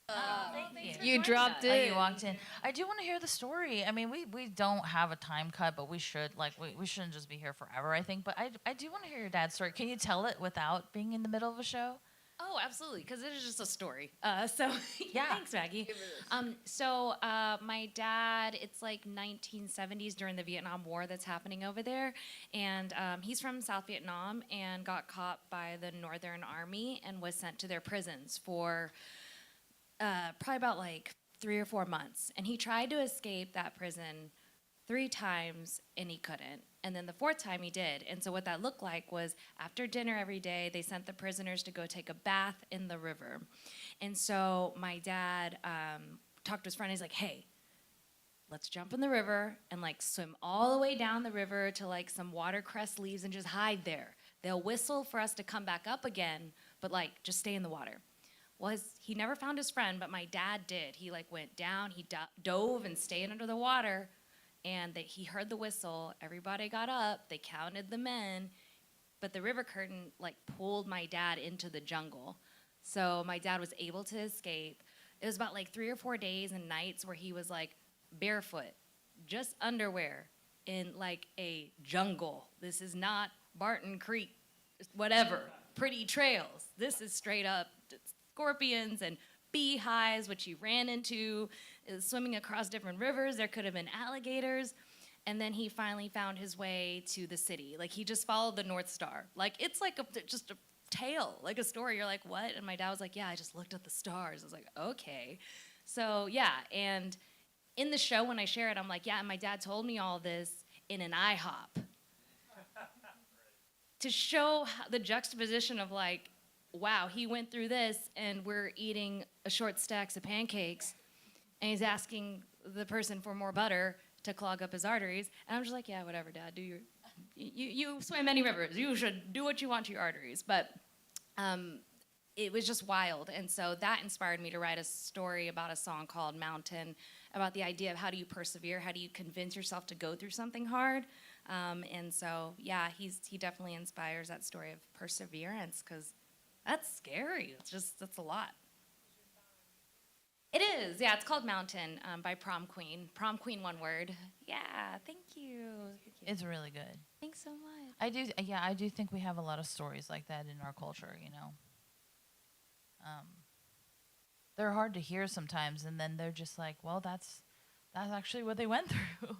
Thank you. You dropped Oh, in. you walked in. I do want to hear the story. I mean, we don't have a time cut, but we should. Like, we shouldn't just be here forever, I think. But I do want to hear your dad's story. Can you tell it without being in the middle of a show? Oh, absolutely, because it is just a story. Yeah. Thanks, Maggie. My dad, it's like 1970s during the Vietnam War that's happening over there, and he's from South Vietnam and got caught by the Northern Army and was sent to their prisons for probably about like 3 or 4 months. And he tried to escape that prison 3 times and he couldn't. And then the 4th time he did. And so what that looked like was after dinner every day, they sent the prisoners to go take a bath in the river. And so my dad talked to his friend. He's like, hey, let's jump in the river and like swim all the way down the river to like some watercress leaves and just hide there. They'll whistle for us to come back up again, but like just stay in the water. Well, he never found his friend, but my dad did. He like went down, he dove and stayed under the water. And he heard the whistle, everybody got up, they counted the men, but the river curtain like pulled my dad into the jungle. So my dad was able to escape. It was about like 3 or 4 days and nights where he was like barefoot, just underwear, in like a jungle. This is not Barton Creek, whatever, pretty trails. This is straight up scorpions and beehives, which he ran into, swimming across different rivers. There could have been alligators. And then he finally found his way to the city. Like, he just followed the North Star. Like, it's like just a tale, like a story. You're like, what? And my dad was like, yeah, I just looked at the stars. I was like, okay. So yeah, and in the show when I share it, I'm like, yeah, and my dad told me all this in an IHOP. To show the juxtaposition of like, wow, he went through this and we're eating a short stacks of pancakes and he's asking the person for more butter to clog up his arteries. And I'm just like, yeah, whatever, Dad, you swim many rivers. You should do what you want to your arteries. But it was just wild. And so that inspired me to write a story about a song called Mountain, about the idea of how do you persevere, how do you convince yourself to go through something hard. And so, yeah, he definitely inspires that story of perseverance, because that's scary. That's a lot. It is, yeah, it's called Mountain by Prom Queen. Prom Queen, one word. Yeah, thank you. It's really good. Thanks so much. I do think we have a lot of stories like that in our culture, you know. They're hard to hear sometimes, and then they're just like, well, that's actually what they went through.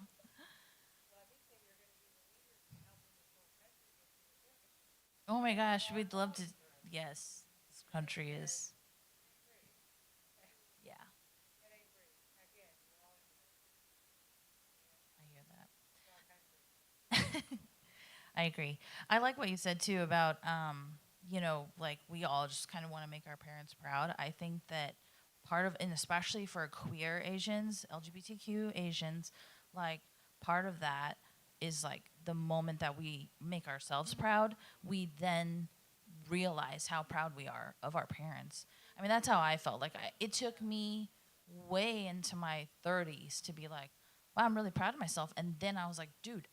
Oh my gosh, we'd love to. Yes, this country is. Yeah. I hear that. I agree. I like what you said too about, you know, like we all just kind of want to make our parents proud. I think that part of, and especially for queer Asians, LGBTQ Asians, like part of that is like the moment that we make ourselves proud, we then realize how proud we are of our parents. I mean, that's how I felt. Like it took me way into my 30s to be like, wow, I'm really proud of myself. And then I was like, dude,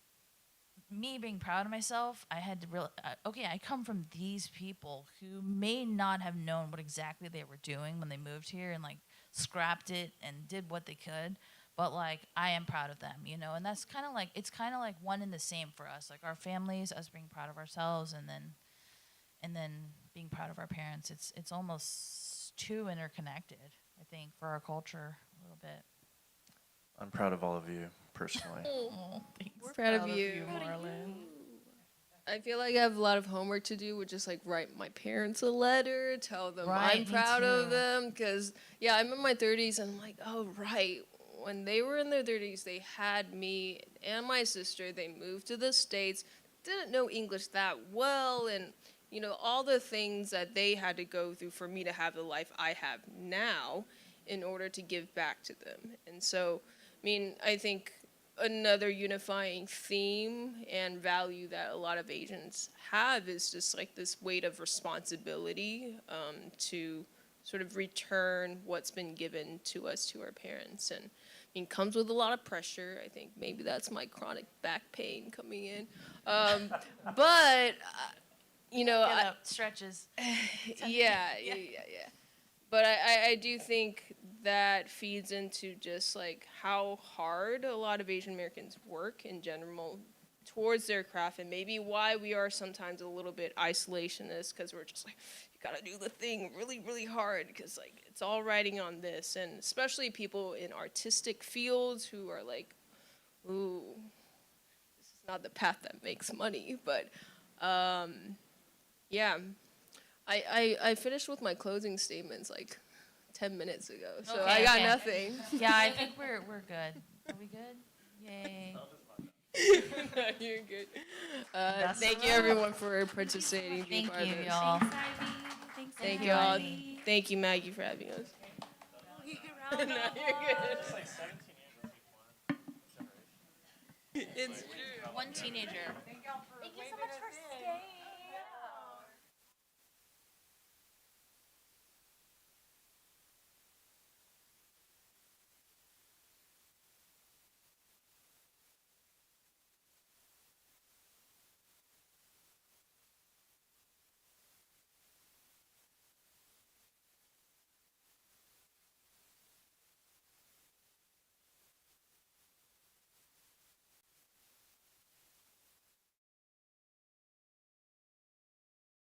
me being proud of myself, I had to realize, okay, I come from these people who may not have known what exactly they were doing when they moved here and like scrapped it and did what they could. But like, I am proud of them, you know, and that's kind of like, it's kind of like one and the same for us, like our families, us being proud of ourselves, and then being proud of our parents. It's almost too interconnected, I think, for our culture a little bit. I'm proud of all of you personally. Thanks. We're proud of you, Marlon. I feel like I have a lot of homework to do, with just like write my parents a letter, tell them Right, I'm me proud of too. them, because yeah, I'm in my 30s and I'm like, oh right, when they were in their 30s, they had me and my sister. They moved to the States, didn't know English that well, and you know, all the things that they had to go through for me to have the life I have now in order to give back to them. And so, I mean, I think another unifying theme and value that a lot of Asians have is just like this weight of responsibility to sort of return what's been given to us, to our parents. And I mean, comes with a lot of pressure. I think maybe that's my chronic back pain coming in. But, you know, Stretches. yeah. But I do think that feeds into just like how hard a lot of Asian Americans work in general towards their craft, and maybe why we are sometimes a little bit isolationist, because we're just like, you gotta do the thing really, really hard, because like it's all riding on this. And especially people in artistic fields who are like, ooh, this is not the path that makes money. But yeah, I finished with my closing statements like 10 minutes ago, so Okay, I got okay. nothing. Yeah, I think we're good. Are we good? Yay. No, you're good. Thank you everyone for participating. being Thank part of you, this. y'all. Thanks, Thank you, you all. Ivy. Thank you, Maggie, for having us. No, you're good. It's true. One teenager. Thank you so much for staying.